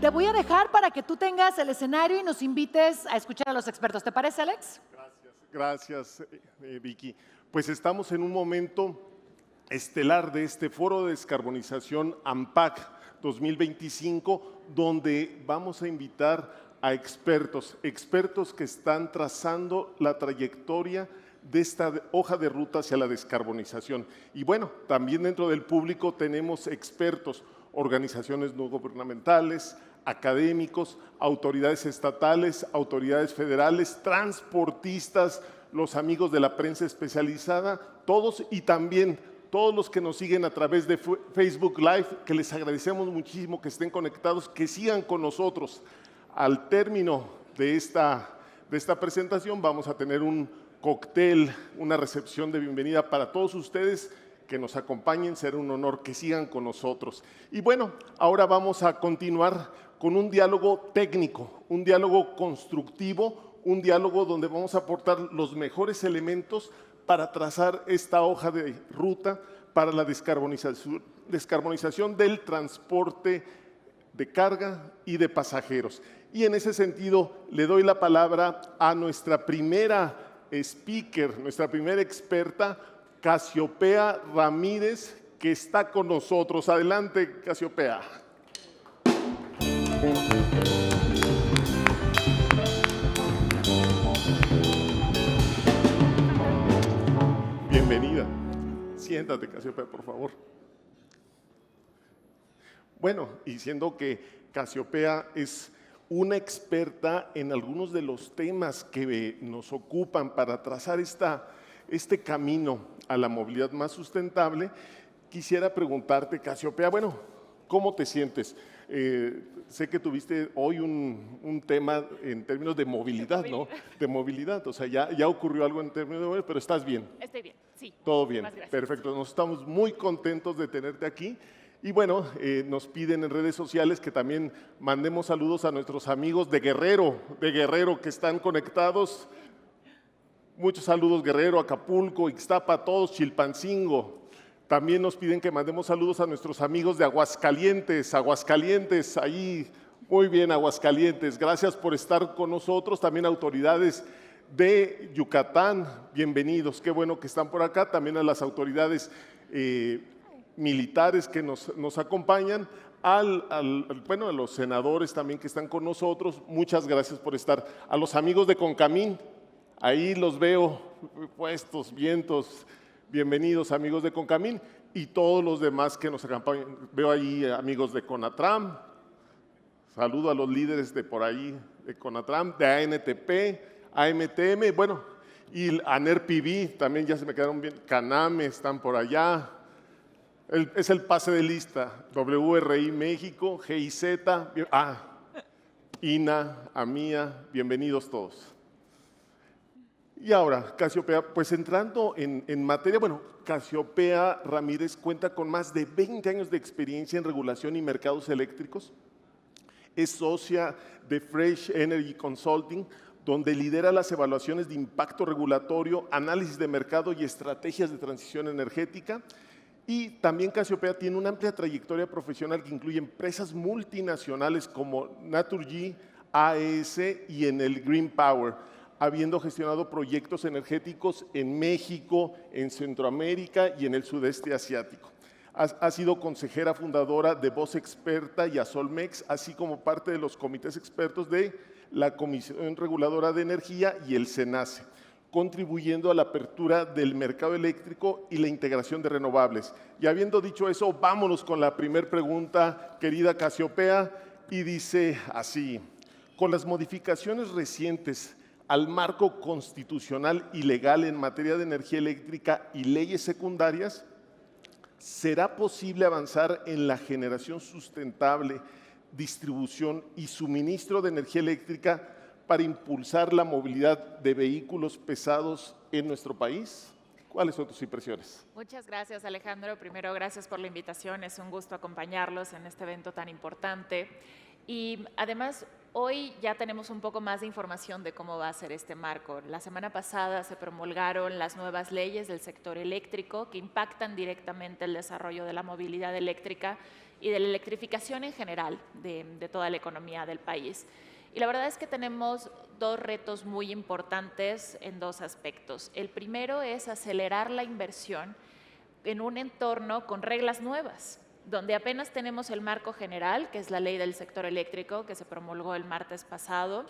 te voy a dejar para que tú tengas el escenario y nos invites a escuchar a los expertos. ¿Te parece, Alex? Gracias, Vicky. Pues estamos en un momento estelar de este Foro de Descarbonización AMPAC 2025, donde vamos a invitar a expertos que están trazando la trayectoria de esta hoja de ruta hacia la descarbonización. Y bueno, también dentro del público tenemos expertos, organizaciones no gubernamentales, académicos, autoridades estatales, autoridades federales, transportistas, los amigos de la prensa especializada, todos y también todos los que nos siguen a través de Facebook Live, que les agradecemos muchísimo que estén conectados, que sigan con nosotros. Al término de esta presentación vamos a tener un cóctel, una recepción de bienvenida para todos ustedes que nos acompañen, será un honor que sigan con nosotros. Y bueno, ahora vamos a continuar con un diálogo técnico, un diálogo constructivo, un diálogo donde vamos a aportar los mejores elementos para trazar esta hoja de ruta para la descarbonización del transporte de carga y de pasajeros. Y en ese sentido le doy la palabra a nuestra primera speaker, nuestra primera experta, Casiopea Ramírez, que está con nosotros. Adelante, Casiopea. Bienvenida. Siéntate, Casiopea, por favor. Bueno, y siendo que Casiopea es una experta en algunos de los temas que nos ocupan para trazar este camino a la movilidad más sustentable, quisiera preguntarte, Casiopea, bueno, ¿cómo te sientes? Sé que tuviste hoy un tema en términos de movilidad, ¿no? De movilidad, o sea, ya ocurrió algo en términos de movilidad, pero ¿estás bien? Estoy bien, sí. Todo bien, Gracias. perfecto. Nos estamos muy contentos de tenerte aquí. Y bueno, nos piden en redes sociales que también mandemos saludos a nuestros amigos de Guerrero que están conectados. Muchos saludos, Guerrero, Acapulco, Ixtapa, todos, Chilpancingo. También nos piden que mandemos saludos a nuestros amigos de Aguascalientes, ahí, muy bien, Aguascalientes. Gracias por estar con nosotros. También autoridades de Yucatán, bienvenidos, qué bueno que están por acá. También a las autoridades militares que nos acompañan, a los senadores también que están con nosotros, muchas gracias por estar. A los amigos de Concamín, ahí los veo puestos, vientos, bienvenidos amigos de Concamín y todos los demás que nos acompañan. Veo ahí amigos de Conatram, saludo a los líderes de por ahí, de Conatram, de ANTP, AMTM, bueno, y ANERPV, también ya se me quedaron bien, Caname están por allá. Es el pase de lista, WRI México, GIZ, INA, AMIA, bienvenidos todos. Y ahora, Casiopea, pues entrando en materia, bueno, Casiopea Ramírez cuenta con más de 20 años de experiencia en regulación y mercados eléctricos. Es socia de Fresh Energy Consulting, donde lidera las evaluaciones de impacto regulatorio, análisis de mercado y estrategias de transición energética. Y también Casiopea tiene una amplia trayectoria profesional que incluye empresas multinacionales como Naturgy, AES y en el Green Power, habiendo gestionado proyectos energéticos en México, en Centroamérica y en el sudeste asiático. Ha sido consejera fundadora de Voz Experta y Asolmex, así como parte de los comités expertos de la Comisión Reguladora de Energía y el SENACE, contribuyendo a la apertura del mercado eléctrico y la integración de renovables. Y habiendo dicho eso, vámonos con la primera pregunta, querida Casiopea, y dice así: con las modificaciones recientes al marco constitucional y legal en materia de energía eléctrica y leyes secundarias, ¿será posible avanzar en la generación sustentable, distribución y suministro de energía eléctrica para impulsar la movilidad de vehículos pesados en nuestro país? ¿Cuáles son tus impresiones? Muchas gracias, Alejandro. Primero, gracias por la invitación. Es un gusto acompañarlos en este evento tan importante. Y además, hoy ya tenemos un poco más de información de cómo va a ser este marco. La semana pasada se promulgaron las nuevas leyes del sector eléctrico que impactan directamente el desarrollo de la movilidad eléctrica y de la electrificación en general de toda la economía del país. Y la verdad es que tenemos dos retos muy importantes en dos aspectos. El primero es acelerar la inversión en un entorno con reglas nuevas, donde apenas tenemos el marco general, que es la ley del sector eléctrico, que se promulgó el martes pasado,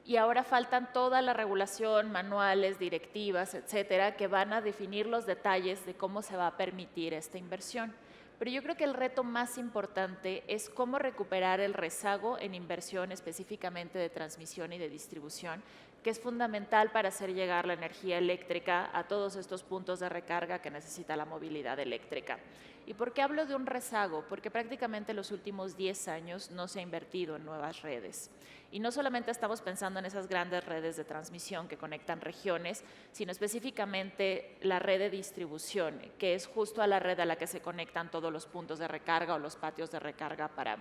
y ahora faltan toda la regulación, manuales, directivas, etcétera, que van a definir los detalles de cómo se va a permitir esta inversión. Pero yo creo que el reto más importante es cómo recuperar el rezago en inversión específicamente de transmisión y de distribución, que es fundamental para hacer llegar la energía eléctrica a todos estos puntos de recarga que necesita la movilidad eléctrica. ¿Y por qué hablo de un rezago? Porque prácticamente los últimos 10 años no se ha invertido en nuevas redes. Y no solamente estamos pensando en esas grandes redes de transmisión que conectan regiones, sino específicamente la red de distribución, que es justo a la red a la que se conectan todos los puntos de recarga o los patios de recarga para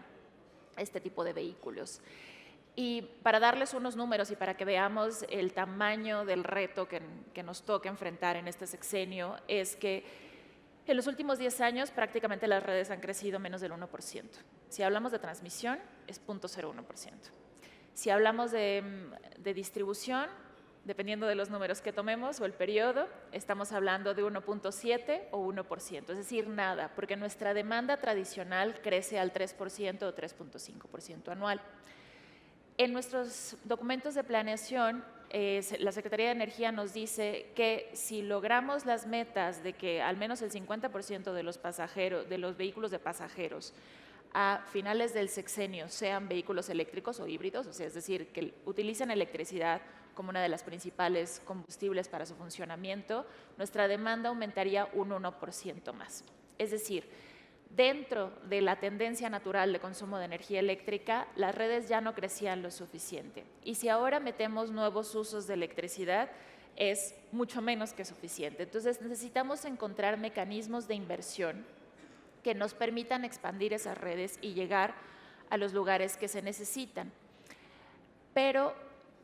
este tipo de vehículos. Y para darles unos números y para que veamos el tamaño del reto que nos toca enfrentar en este sexenio, es que en los últimos 10 años prácticamente las redes han crecido menos del 1%. Si hablamos de transmisión, es 0.01%. Si hablamos de distribución, dependiendo de los números que tomemos o el periodo, estamos hablando de 1.7 o 1%, es decir, nada, porque nuestra demanda tradicional crece al 3% o 3.5% anual. En nuestros documentos de planeación, la Secretaría de Energía nos dice que si logramos las metas de que al menos el 50% de los vehículos de pasajeros a finales del sexenio sean vehículos eléctricos o híbridos, o sea, es decir, que utilicen electricidad como una de las principales combustibles para su funcionamiento, nuestra demanda aumentaría un 1% más. Es decir, dentro de la tendencia natural de consumo de energía eléctrica, las redes ya no crecían lo suficiente. Y si ahora metemos nuevos usos de electricidad, es mucho menos que suficiente. Entonces necesitamos encontrar mecanismos de inversión que nos permitan expandir esas redes y llegar a los lugares que se necesitan. Pero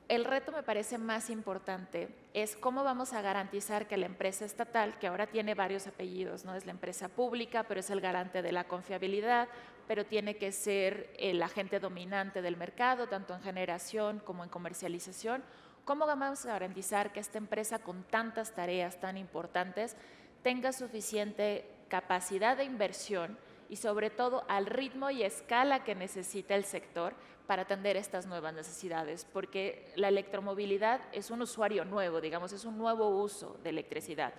el reto me parece más importante es cómo vamos a garantizar que la empresa estatal, que ahora tiene varios apellidos, no es la empresa pública, pero es el garante de la confiabilidad, pero tiene que ser el agente dominante del mercado, tanto en generación como en comercialización, ¿cómo vamos a garantizar que esta empresa con tantas tareas tan importantes tenga suficiente capacidad de inversión y sobre todo al ritmo y escala que necesita el sector para atender estas nuevas necesidades? Porque la electromovilidad es un usuario nuevo, digamos, es un nuevo uso de electricidad.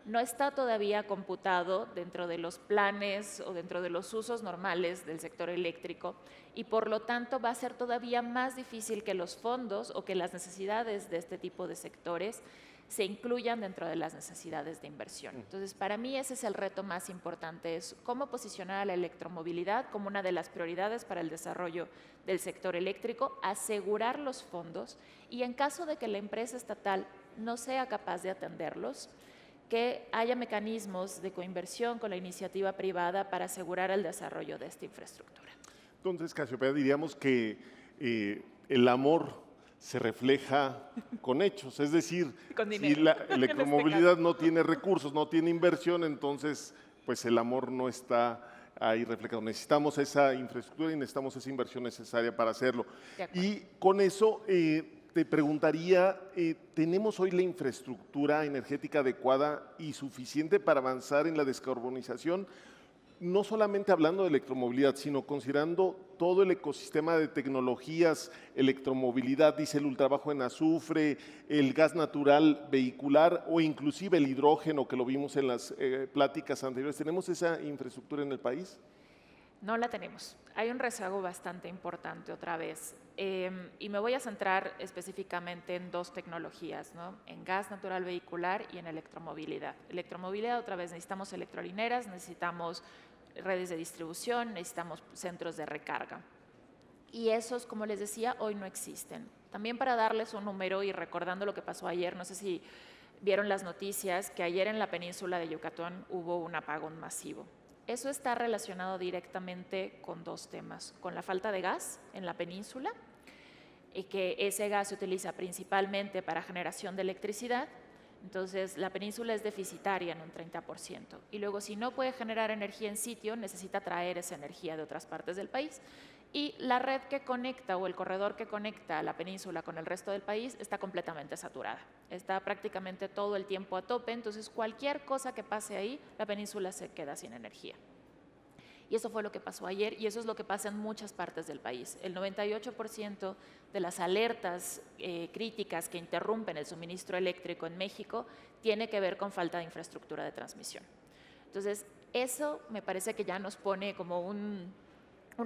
No está todavía computado dentro de los planes o dentro de los usos normales del sector eléctrico y por lo tanto va a ser todavía más difícil que los fondos o que las necesidades de este tipo de sectores se incluyan dentro de las necesidades de inversión. Entonces, para mí ese es el reto más importante, es cómo posicionar a la electromovilidad como una de las prioridades para el desarrollo del sector eléctrico, asegurar los fondos y en caso de que la empresa estatal no sea capaz de atenderlos, que haya mecanismos de coinversión con la iniciativa privada para asegurar el desarrollo de esta infraestructura. Entonces, Casiopea, diríamos que el amor se refleja con hechos, es decir, si la electromovilidad no tiene recursos, no tiene inversión, entonces pues el amor no está ahí reflejado. Necesitamos esa infraestructura y necesitamos esa inversión necesaria para hacerlo. Y con eso te preguntaría, ¿tenemos hoy la infraestructura energética adecuada y suficiente para avanzar en la descarbonización? No solamente hablando de electromovilidad, sino considerando todo el ecosistema de tecnologías, electromovilidad, dice el ultrabajo en azufre, el gas natural vehicular o inclusive el hidrógeno, que lo vimos en las pláticas anteriores. ¿Tenemos esa infraestructura en el país? No la tenemos. Hay un rezago bastante importante otra vez. Y me voy a centrar específicamente en dos tecnologías, ¿no? En gas natural vehicular y en electromovilidad. Electromovilidad, otra vez, necesitamos electrolineras, necesitamos redes de distribución, necesitamos centros de recarga. Y esos, como les decía, hoy no existen. También para darles un número y recordando lo que pasó ayer, no sé si vieron las noticias, que ayer en la península de Yucatán hubo un apagón masivo. Eso está relacionado directamente con dos temas, con la falta de gas en la península, y que ese gas se utiliza principalmente para generación de electricidad, Entonces, la península es deficitaria en un 30%. Y luego, si no puede generar energía en sitio, necesita traer esa energía de otras partes del país. Y la red que conecta o el corredor que conecta a la península con el resto del país está completamente saturada. Está prácticamente todo el tiempo a tope, entonces cualquier cosa que pase ahí, la península se queda sin energía. Y eso fue lo que pasó ayer y eso es lo que pasa en muchas partes del país. El 98% de las alertas críticas que interrumpen el suministro eléctrico en México tiene que ver con falta de infraestructura de transmisión. Entonces, eso me parece que ya nos pone como un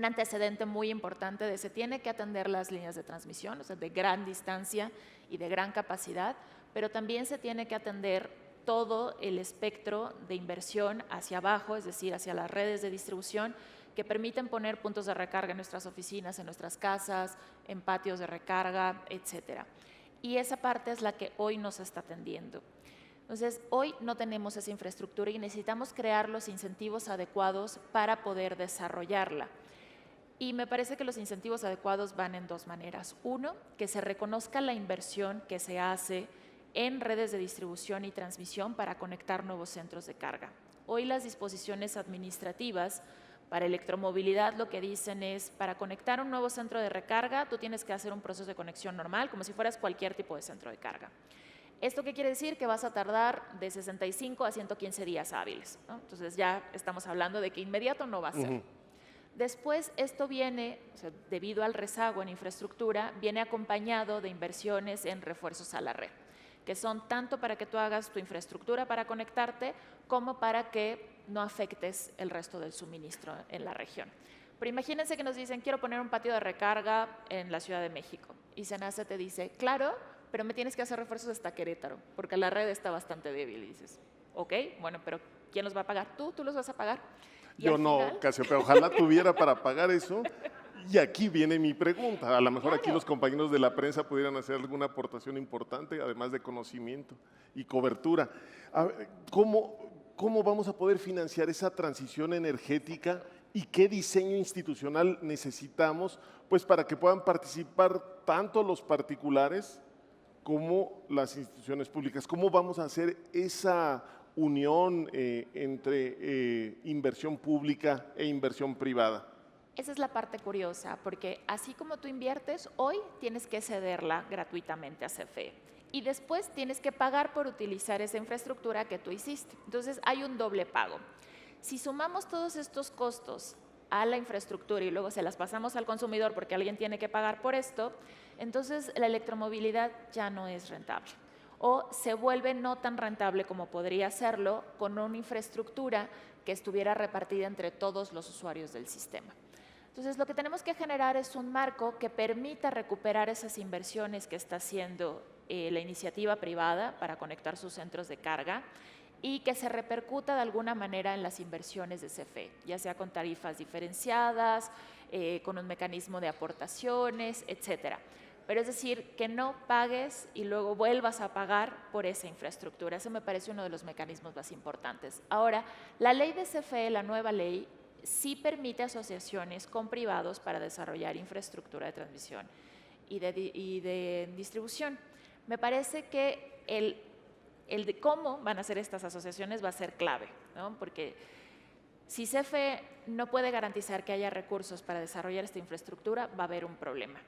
antecedente muy importante de se tiene que atender las líneas de transmisión, o sea, de gran distancia y de gran capacidad, pero también se tiene que atender todo el espectro de inversión hacia abajo, es decir, hacia las redes de distribución que permiten poner puntos de recarga en nuestras oficinas, en nuestras casas, en patios de recarga, etcétera. Y esa parte es la que hoy nos está atendiendo. Entonces, hoy no tenemos esa infraestructura y necesitamos crear los incentivos adecuados para poder desarrollarla. Y me parece que los incentivos adecuados van en dos maneras. Uno, que se reconozca la inversión que se hace en redes de distribución y transmisión para conectar nuevos centros de carga. Hoy las disposiciones administrativas para electromovilidad lo que dicen es, para conectar un nuevo centro de recarga, tú tienes que hacer un proceso de conexión normal, como si fueras cualquier tipo de centro de carga. ¿Esto qué quiere decir? Que vas a tardar de 65 a 115 días hábiles, ¿no? Entonces ya estamos hablando de que inmediato no va a ser. Después, esto viene, o sea, debido al rezago en infraestructura, viene acompañado de inversiones en refuerzos a la red, que son tanto para que tú hagas tu infraestructura para conectarte, como para que no afectes el resto del suministro en la región. Pero imagínense que nos dicen, quiero poner un patio de recarga en la Ciudad de México. Y SENACE te dice, claro, pero me tienes que hacer refuerzos hasta Querétaro, porque la red está bastante débil. Y dices, ok, bueno, pero ¿quién los va a pagar? ¿Tú los vas a pagar? Y yo no, final, Casiopea, ojalá tuviera para pagar eso. Y aquí viene mi pregunta. A lo mejor aquí los compañeros de la prensa pudieran hacer alguna aportación importante, además de conocimiento y cobertura. ¿Cómo vamos a poder financiar esa transición energética y qué diseño institucional necesitamos pues, para que puedan participar tanto los particulares como las instituciones públicas? ¿Cómo vamos a hacer esa unión entre inversión pública e inversión privada? Esa es la parte curiosa, porque así como tú inviertes, hoy tienes que cederla gratuitamente a CFE y después tienes que pagar por utilizar esa infraestructura que tú hiciste. Entonces hay un doble pago. Si sumamos todos estos costos a la infraestructura y luego se las pasamos al consumidor porque alguien tiene que pagar por esto, entonces la electromovilidad ya no es rentable o se vuelve no tan rentable como podría serlo con una infraestructura que estuviera repartida entre todos los usuarios del sistema. Entonces, lo que tenemos que generar es un marco que permita recuperar esas inversiones que está haciendo la iniciativa privada para conectar sus centros de carga y que se repercuta de alguna manera en las inversiones de CFE, ya sea con tarifas diferenciadas, con un mecanismo de aportaciones, etcétera. Pero es decir, que no pagues y luego vuelvas a pagar por esa infraestructura. Eso me parece uno de los mecanismos más importantes. Ahora, la ley de CFE, la nueva ley, sí permite asociaciones con privados para desarrollar infraestructura de transmisión y de distribución. Me parece que el de cómo van a ser estas asociaciones va a ser clave, ¿no? Porque si CFE no puede garantizar que haya recursos para desarrollar esta infraestructura, va a haber un problema.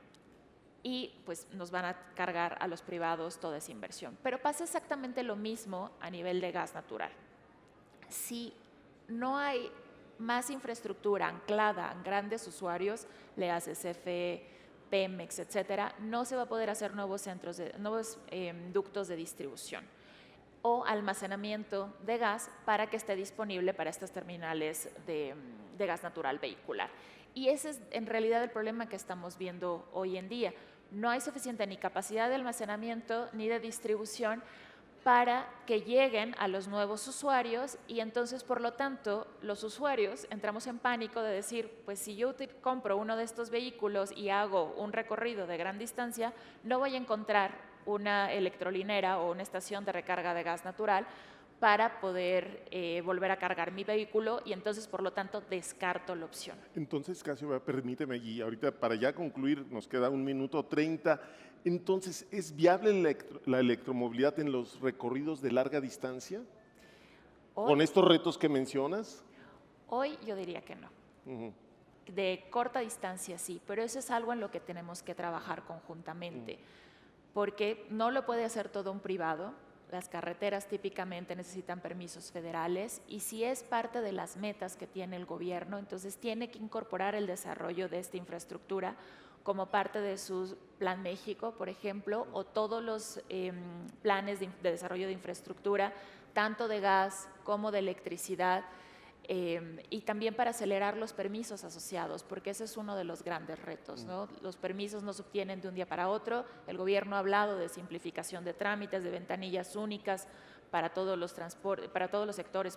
Y pues nos van a cargar a los privados toda esa inversión. Pero pasa exactamente lo mismo a nivel de gas natural. Si no hay más infraestructura anclada en grandes usuarios, le hace CFE, Pemex, etcétera, no se va a poder hacer nuevos ductos de distribución o almacenamiento de gas para que esté disponible para estas terminales de gas natural vehicular. Y ese es en realidad el problema que estamos viendo hoy en día. No hay suficiente ni capacidad de almacenamiento ni de distribución para que lleguen a los nuevos usuarios y entonces, por lo tanto, los usuarios entramos en pánico de decir, pues si yo compro uno de estos vehículos y hago un recorrido de gran distancia, no voy a encontrar una electrolinera o una estación de recarga de gas natural para poder volver a cargar mi vehículo y entonces, por lo tanto, descarto la opción. Entonces, Casio, permíteme, y ahorita para ya concluir, nos queda 1 minuto 30. Entonces, ¿es viable la electromovilidad en los recorridos de larga distancia? ¿Con estos retos que mencionas? Hoy yo diría que no. De corta distancia sí, pero eso es algo en lo que tenemos que trabajar conjuntamente, porque no lo puede hacer todo un privado. Las carreteras típicamente necesitan permisos federales y si es parte de las metas que tiene el gobierno, entonces tiene que incorporar el desarrollo de esta infraestructura como parte de su Plan México, por ejemplo, o todos los planes de desarrollo de infraestructura, tanto de gas como de electricidad, y también para acelerar los permisos asociados, porque ese es uno de los grandes retos, ¿no? Los permisos no se obtienen de un día para otro. El gobierno ha hablado de simplificación de trámites, de ventanillas únicas para todos los sectores,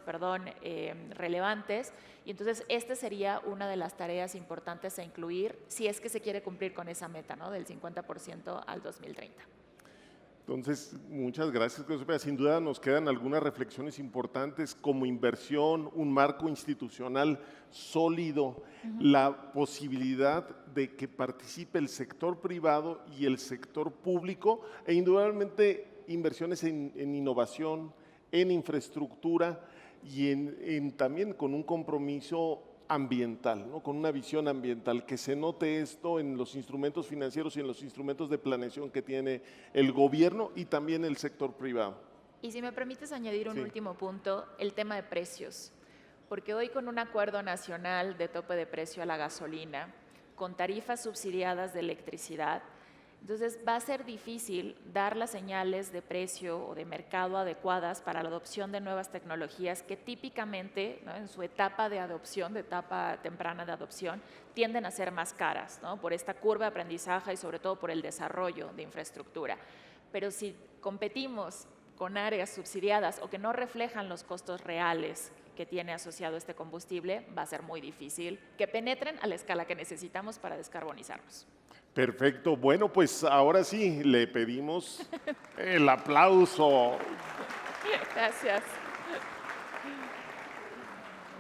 relevantes. Y entonces, esta sería una de las tareas importantes a incluir si es que se quiere cumplir con esa meta, ¿no? Del 50% al 2030. Entonces, muchas gracias, José. Sin duda nos quedan algunas reflexiones importantes como inversión, un marco institucional sólido, la posibilidad de que participe el sector privado y el sector público e indudablemente inversiones en innovación, en infraestructura y también con un compromiso ambiental, ¿no? Con una visión ambiental, que se note esto en los instrumentos financieros y en los instrumentos de planeación que tiene el gobierno y también el sector privado. Y si me permites añadir un último punto, el tema de precios, porque hoy con un acuerdo nacional de tope de precio a la gasolina, con tarifas subsidiadas de electricidad, entonces va a ser difícil dar las señales de precio o de mercado adecuadas para la adopción de nuevas tecnologías que típicamente, ¿no?, en su etapa de adopción, de etapa temprana de adopción, tienden a ser más caras, ¿no?, por esta curva de aprendizaje y sobre todo por el desarrollo de infraestructura. Pero si competimos con áreas subsidiadas o que no reflejan los costos reales que tiene asociado este combustible, va a ser muy difícil que penetren a la escala que necesitamos para descarbonizarnos. Perfecto. Bueno, pues ahora sí, le pedimos el aplauso. Gracias.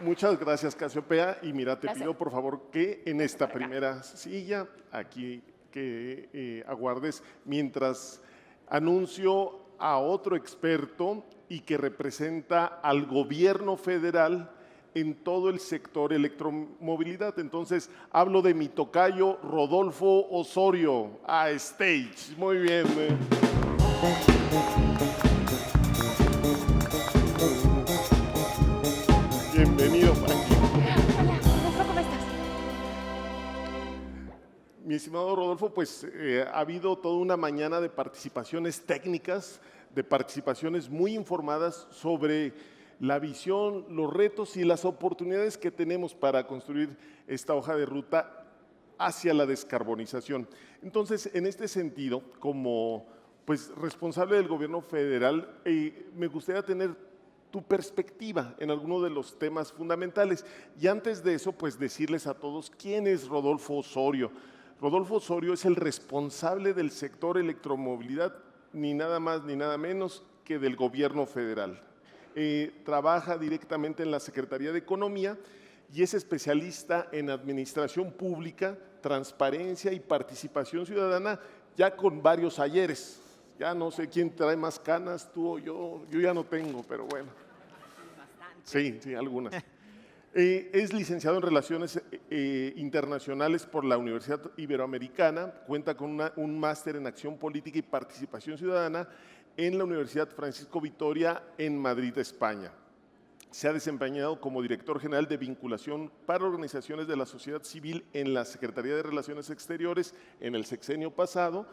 Muchas gracias, Casiopea. Y mira, te pido por favor que en esta primera silla, aquí que aguardes mientras anuncio a otro experto y que representa al gobierno federal en todo el sector electromovilidad. Entonces, hablo de mi tocayo Rodolfo Osorio, a stage. Muy bien. Bienvenido por aquí. Hola, Rodolfo, ¿cómo estás? Mi estimado Rodolfo, pues ha habido toda una mañana de participaciones técnicas, de participaciones muy informadas sobre la visión, los retos y las oportunidades que tenemos para construir esta hoja de ruta hacia la descarbonización. Entonces, en este sentido, como responsable del gobierno federal, me gustaría tener tu perspectiva en alguno de los temas fundamentales. Y antes de eso, pues decirles a todos quién es Rodolfo Osorio. Rodolfo Osorio es el responsable del sector electromovilidad, ni nada más ni nada menos que del gobierno federal. Trabaja directamente en la Secretaría de Economía y es especialista en administración pública, transparencia y participación ciudadana, ya con varios ayeres. Ya no sé quién trae más canas, tú o yo ya no tengo, pero bueno. Sí, algunas. Es licenciado en Relaciones Internacionales por la Universidad Iberoamericana, cuenta con un máster en Acción Política y Participación Ciudadana en la Universidad Francisco Vitoria en Madrid, España. Se ha desempeñado como director general de vinculación para organizaciones de la sociedad civil en la Secretaría de Relaciones Exteriores en el sexenio pasado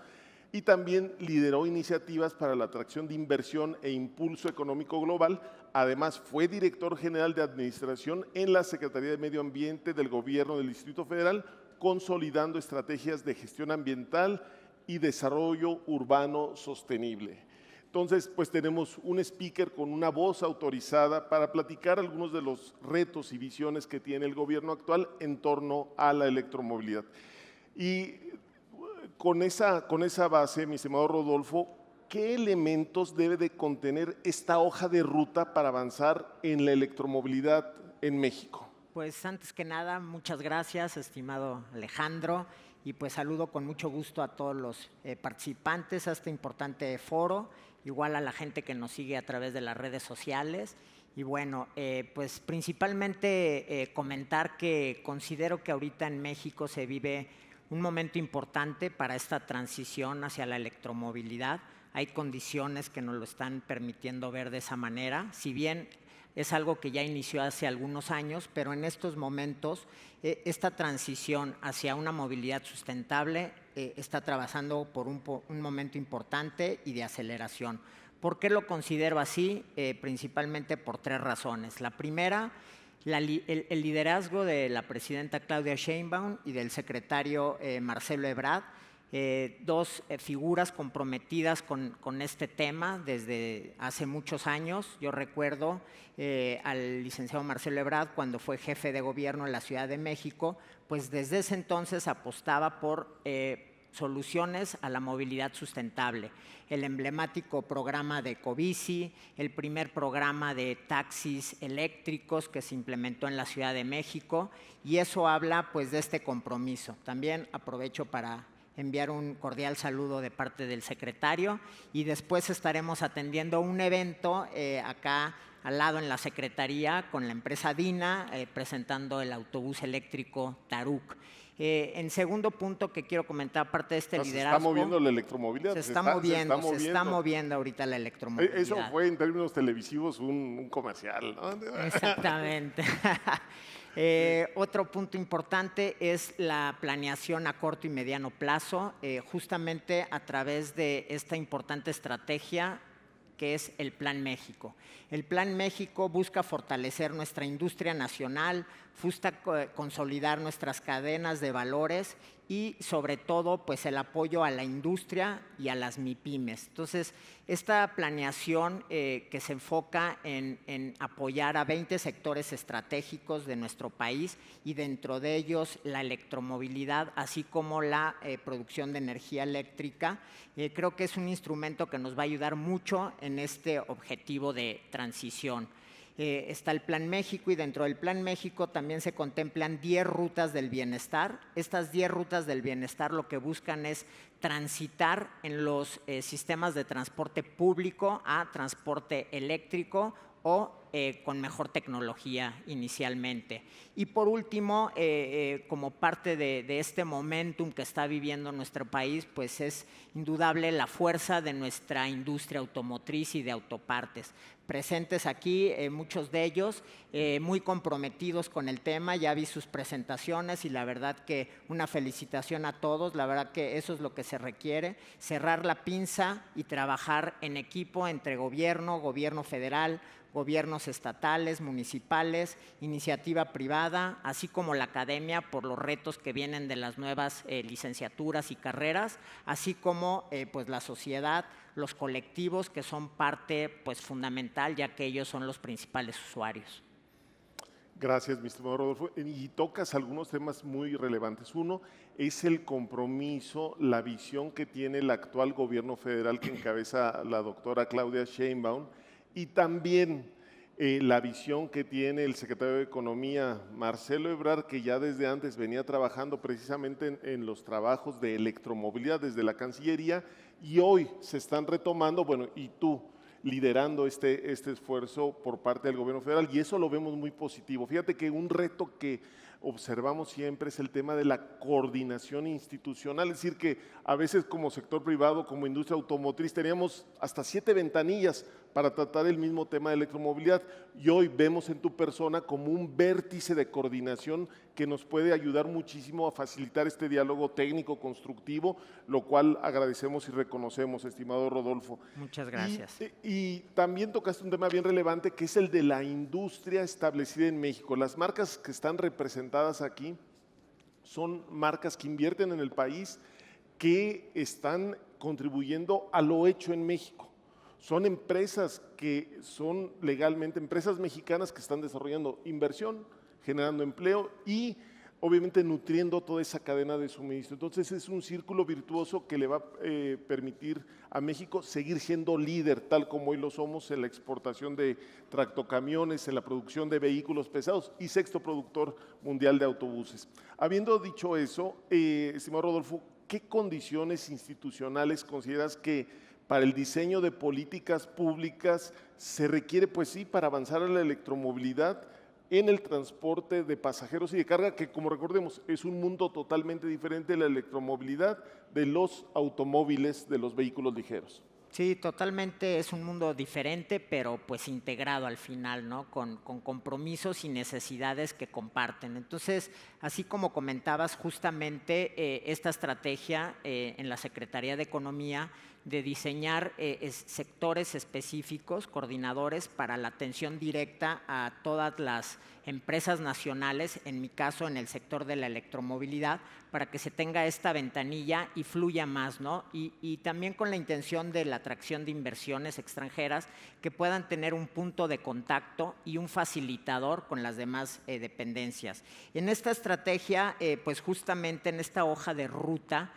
y también lideró iniciativas para la atracción de inversión e impulso económico global. Además, fue director general de administración en la Secretaría de Medio Ambiente del Gobierno del Distrito Federal, consolidando estrategias de gestión ambiental y desarrollo urbano sostenible. Entonces, pues tenemos un speaker con una voz autorizada para platicar algunos de los retos y visiones que tiene el gobierno actual en torno a la electromovilidad. Y con esa base, mi estimado Rodolfo, ¿qué elementos debe de contener esta hoja de ruta para avanzar en la electromovilidad en México? Pues antes que nada, muchas gracias, estimado Alejandro, y pues saludo con mucho gusto a todos los participantes a este importante foro, igual a la gente que nos sigue a través de las redes sociales. Y bueno, pues principalmente comentar que considero que ahorita en México se vive un momento importante para esta transición hacia la electromovilidad. Hay condiciones que nos lo están permitiendo ver de esa manera, si bien es algo que ya inició hace algunos años, pero en estos momentos esta transición hacia una movilidad sustentable está atravesando por un momento importante y de aceleración. ¿Por qué lo considero así? Principalmente por 3 razones. La primera, el liderazgo de la presidenta Claudia Sheinbaum y del secretario Marcelo Ebrard, 2 figuras comprometidas con este tema desde hace muchos años. Yo recuerdo al licenciado Marcelo Ebrard cuando fue jefe de gobierno en la Ciudad de México, pues desde ese entonces apostaba por soluciones a la movilidad sustentable. El emblemático programa de Ecobici, el primer programa de taxis eléctricos que se implementó en la Ciudad de México, y eso habla pues de este compromiso. También aprovecho para enviar un cordial saludo de parte del secretario, y después estaremos atendiendo un evento acá al lado en la Secretaría con la empresa Dina, presentando el autobús eléctrico Taruk. En segundo punto que quiero comentar, aparte de este liderazgo… ¿Se está moviendo la electromovilidad? Se está moviendo ahorita la electromovilidad. Eso fue en términos televisivos un comercial, ¿no? Exactamente. Otro punto importante es la planeación a corto y mediano plazo, justamente a través de esta importante estrategia que es el Plan México. El Plan México busca fortalecer nuestra industria nacional, busca consolidar nuestras cadenas de valores y sobre todo pues el apoyo a la industria y a las MIPYMES. Entonces, esta planeación que se enfoca en apoyar a 20 sectores estratégicos de nuestro país, y dentro de ellos la electromovilidad, así como la producción de energía eléctrica, creo que es un instrumento que nos va a ayudar mucho en este objetivo de transición. Está el Plan México, y dentro del Plan México también se contemplan 10 rutas del bienestar. Estas 10 rutas del bienestar lo que buscan es transitar en los sistemas de transporte público a transporte eléctrico o con mejor tecnología inicialmente. Y por último, como parte de este momentum que está viviendo nuestro país, pues es indudable la fuerza de nuestra industria automotriz y de autopartes. Presentes aquí, muchos de ellos muy comprometidos con el tema. Ya vi sus presentaciones y la verdad que una felicitación a todos. La verdad que eso es lo que se requiere, cerrar la pinza y trabajar en equipo entre gobierno federal, gobiernos estatales, municipales, iniciativa privada, así como la academia, por los retos que vienen de las nuevas licenciaturas y carreras, así como pues la sociedad, los colectivos que son parte pues fundamental, ya que ellos son los principales usuarios. Gracias, mi estimado Rodolfo. Y tocas algunos temas muy relevantes. Uno es el compromiso, la visión que tiene el actual gobierno federal que encabeza la doctora Claudia Sheinbaum, y también la visión que tiene el secretario de Economía, Marcelo Ebrard, que ya desde antes venía trabajando precisamente en los trabajos de electromovilidad desde la Cancillería, y hoy se están retomando, bueno, y tú liderando este esfuerzo por parte del gobierno federal, y eso lo vemos muy positivo. Fíjate que un reto que observamos siempre es el tema de la coordinación institucional, es decir, que a veces como sector privado, como industria automotriz, teníamos hasta 7 ventanillas para tratar el mismo tema de electromovilidad, y hoy vemos en tu persona como un vértice de coordinación que nos puede ayudar muchísimo a facilitar este diálogo técnico constructivo, lo cual agradecemos y reconocemos, estimado Rodolfo. Muchas gracias. Y también tocaste un tema bien relevante, que es el de la industria establecida en México. Las marcas que están representadas aquí son marcas que invierten en el país, que están contribuyendo a lo hecho en México. Son empresas que son legalmente empresas mexicanas que están desarrollando inversión, generando empleo y obviamente nutriendo toda esa cadena de suministro. Entonces es un círculo virtuoso que le va a permitir a México seguir siendo líder, tal como hoy lo somos en la exportación de tractocamiones, en la producción de vehículos pesados y sexto productor mundial de autobuses. Habiendo dicho eso, estimado Rodolfo, ¿qué condiciones institucionales consideras que para el diseño de políticas públicas se requiere, pues sí, para avanzar a la electromovilidad en el transporte de pasajeros y de carga, que como recordemos es un mundo totalmente diferente de la electromovilidad de los automóviles, de los vehículos ligeros? Sí, totalmente es un mundo diferente, pero pues integrado al final, ¿no? Con compromisos y necesidades que comparten. Entonces, así como comentabas, justamente esta estrategia en la Secretaría de Economía de diseñar sectores específicos, coordinadores para la atención directa a todas las empresas nacionales, en mi caso en el sector de la electromovilidad, para que se tenga esta ventanilla y fluya más, ¿no? Y también con la intención de la atracción de inversiones extranjeras que puedan tener un punto de contacto y un facilitador con las demás dependencias. En esta estrategia, pues justamente en esta hoja de ruta,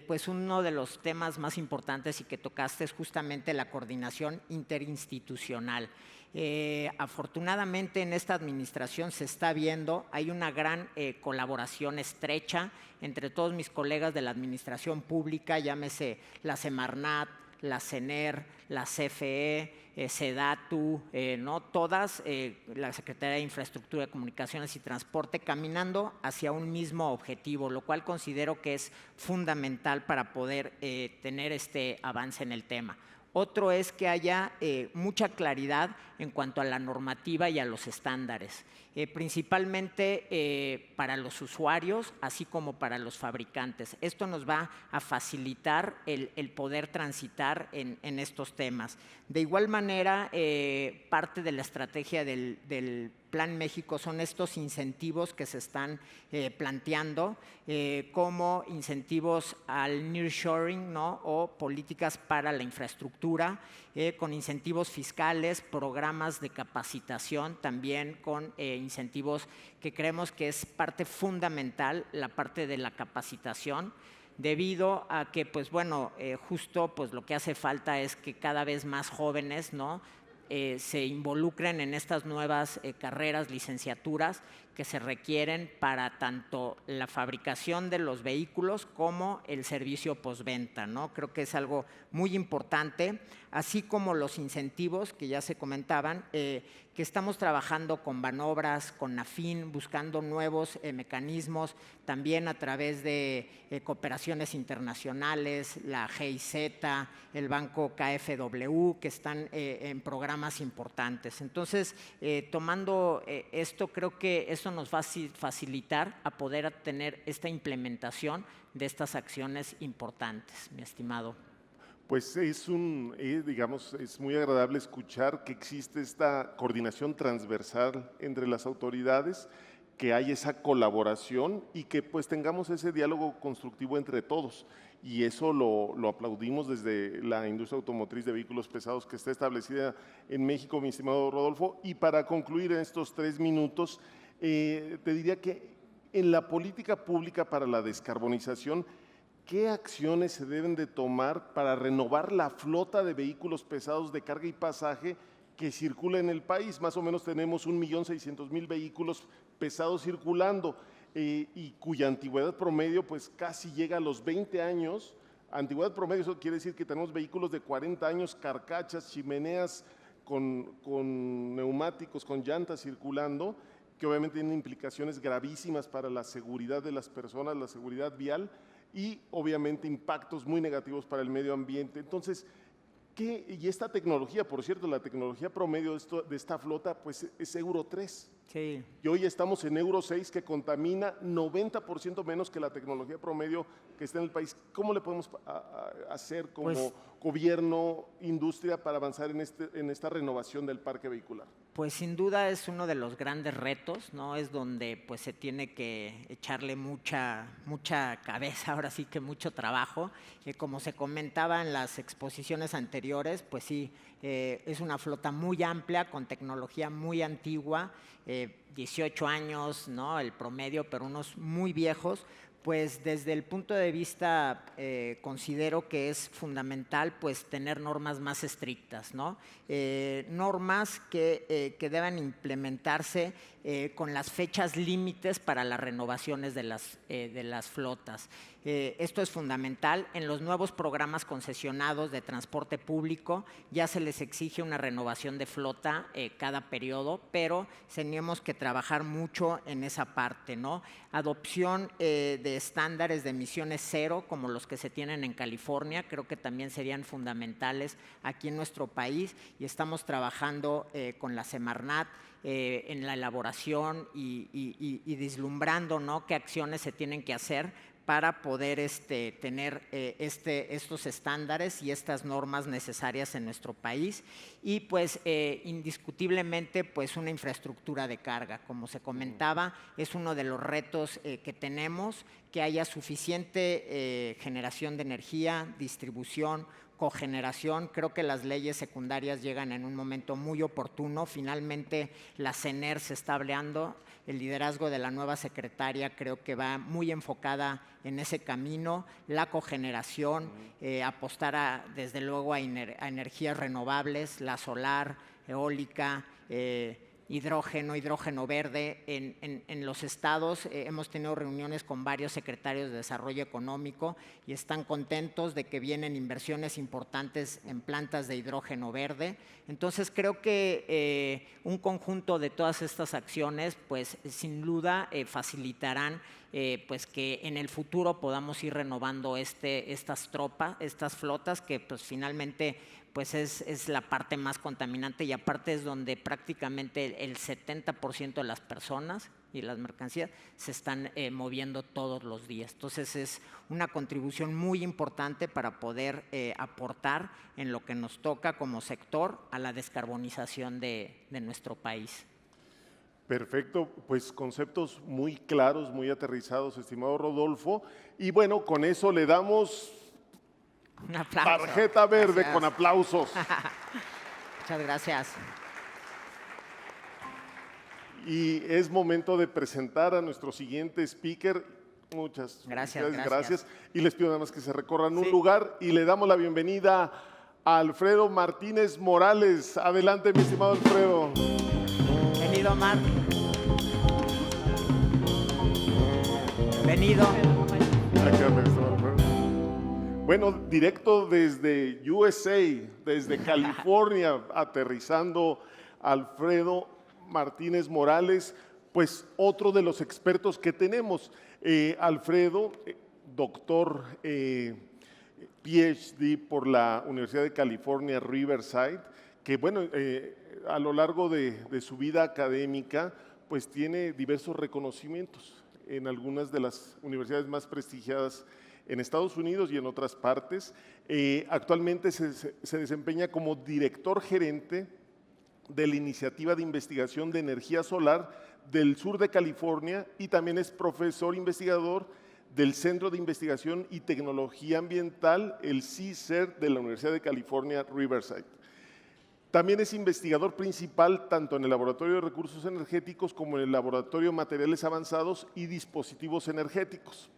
pues uno de los temas más importantes y que tocaste es justamente la coordinación interinstitucional. Afortunadamente en esta administración se está viendo, hay una gran colaboración estrecha entre todos mis colegas de la administración pública, llámese la Semarnat, la CENER, la CFE, SEDATU, ¿no? Todas, la Secretaría de Infraestructura, Comunicaciones y Transporte, caminando hacia un mismo objetivo, lo cual considero que es fundamental para poder tener este avance en el tema. Otro es que haya mucha claridad en cuanto a la normativa y a los estándares, principalmente para los usuarios, así como para los fabricantes. Esto nos va a facilitar el poder transitar en estos temas. De igual manera, parte de la estrategia del Plan México son estos incentivos que se están planteando como incentivos al nearshoring, ¿no? O políticas para la infraestructura, con incentivos fiscales, programas de capacitación, también con incentivos que creemos que es parte fundamental, la parte de la capacitación, debido a que, pues bueno, justo pues lo que hace falta es que cada vez más jóvenes, ¿no? Se involucren en estas nuevas carreras, licenciaturas que se requieren para tanto la fabricación de los vehículos como el servicio postventa, ¿no? Creo que es algo muy importante, así como los incentivos que ya se comentaban, que estamos trabajando con Banobras, con Nafin, buscando nuevos mecanismos, también a través de cooperaciones internacionales, la GIZ, el banco KfW, que están en programas importantes. Entonces, tomando esto, creo que eso nos va a facilitar a poder tener esta implementación de estas acciones importantes, mi estimado. Pues es digamos, es muy agradable escuchar que existe esta coordinación transversal entre las autoridades, que hay esa colaboración y que pues tengamos ese diálogo constructivo entre todos. Y eso lo aplaudimos desde la industria automotriz de vehículos pesados que está establecida en México, mi estimado Rodolfo. Y para concluir en estos 3 minutos, te diría que en la política pública para la descarbonización, ¿qué acciones se deben de tomar para renovar la flota de vehículos pesados de carga y pasaje que circula en el país? Más o menos tenemos 1.600.000 vehículos pesados circulando y cuya antigüedad promedio pues casi llega a los 20 años. Antigüedad promedio, eso quiere decir que tenemos vehículos de 40 años, carcachas, chimeneas con neumáticos, con llantas circulando, que obviamente tienen implicaciones gravísimas para la seguridad de las personas, la seguridad vial y obviamente impactos muy negativos para el medio ambiente. Entonces, y esta tecnología, por cierto, la tecnología promedio de esta flota pues es Euro 3. Sí. Y hoy estamos en Euro 6, que contamina 90% menos que la tecnología promedio que está en el país. ¿Cómo le podemos hacer como gobierno, industria, para avanzar en esta renovación del parque vehicular? Pues sin duda es uno de los grandes retos, ¿no? Es donde pues se tiene que echarle mucha cabeza, ahora sí que mucho trabajo. Como se comentaba en las exposiciones anteriores, pues sí, es una flota muy amplia, con tecnología muy antigua, 18 años, ¿no? El promedio, pero unos muy viejos, pues desde el punto de vista considero que es fundamental pues tener normas más estrictas, ¿no? Normas que deban implementarse con las fechas límites para las renovaciones de las flotas. Esto es fundamental. En los nuevos programas concesionados de transporte público ya se les exige una renovación de flota cada periodo, pero tenemos que trabajar mucho en esa parte, ¿no? Adopción de estándares de emisiones cero, como los que se tienen en California, creo que también serían fundamentales aquí en nuestro país, y estamos trabajando con la Semarnat en la elaboración y vislumbrando, ¿no?, qué acciones se tienen que hacer para poder tener estos estándares y estas normas necesarias en nuestro país. Y pues indiscutiblemente pues una infraestructura de carga, como se comentaba, es uno de los retos que tenemos, que haya suficiente generación de energía, distribución, cogeneración. Creo que las leyes secundarias llegan en un momento muy oportuno. Finalmente la CENER se está hablando. El liderazgo de la nueva secretaria creo que va muy enfocada en ese camino, la cogeneración, apostar desde luego a energías renovables, la solar, eólica, hidrógeno verde. En los estados hemos tenido reuniones con varios secretarios de Desarrollo Económico y están contentos de que vienen inversiones importantes en plantas de hidrógeno verde. Entonces creo que un conjunto de todas estas acciones pues sin duda facilitarán pues que en el futuro podamos ir renovando estas flotas que pues finalmente pues es la parte más contaminante, y aparte es donde prácticamente el 70% de las personas y las mercancías se están moviendo todos los días. Entonces es una contribución muy importante para poder aportar en lo que nos toca como sector a la descarbonización de nuestro país. Perfecto, pues conceptos muy claros, muy aterrizados, estimado Rodolfo. Y bueno, con eso le damos Un aplauso. tarjeta verde. Gracias. Con aplausos. Muchas gracias. Y es momento de presentar a nuestro siguiente speaker. Muchas Gracias. Y les pido nada más que se recorran un Sí. lugar y le damos la bienvenida a Alfredo Martínez Morales. Adelante, mi estimado Alfredo. Bienvenido, Omar. Bienvenido. Bueno, directo desde USA, desde California, aterrizando Alfredo Martínez Morales, pues otro de los expertos que tenemos. Alfredo, doctor PhD por la Universidad de California, Riverside, que bueno, a lo largo de su vida académica, pues tiene diversos reconocimientos en algunas de las universidades más prestigiadas en Estados Unidos y en otras partes. Actualmente se desempeña como director gerente de la Iniciativa de Investigación de Energía Solar del sur de California, y también es profesor investigador del Centro de Investigación y Tecnología Ambiental, el CICER, de la Universidad de California, Riverside. También es investigador principal tanto en el Laboratorio de Recursos Energéticos como en el Laboratorio de Materiales Avanzados y Dispositivos Energéticos.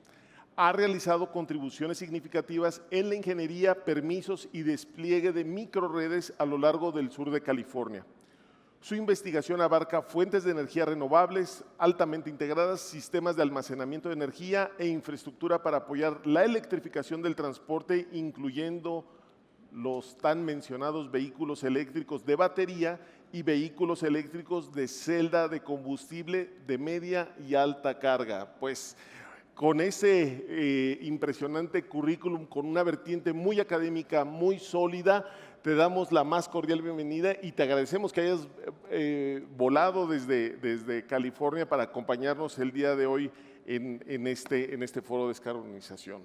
Ha realizado contribuciones significativas en la ingeniería, permisos y despliegue de microredes a lo largo del sur de California. Su investigación abarca fuentes de energía renovables, altamente integradas, sistemas de almacenamiento de energía e infraestructura para apoyar la electrificación del transporte, incluyendo los tan mencionados vehículos eléctricos de batería y vehículos eléctricos de celda de combustible de media y alta carga. Pues con ese impresionante currículum, con una vertiente muy académica, muy sólida, te damos la más cordial bienvenida y te agradecemos que hayas volado desde California para acompañarnos el día de hoy en este foro de descarbonización.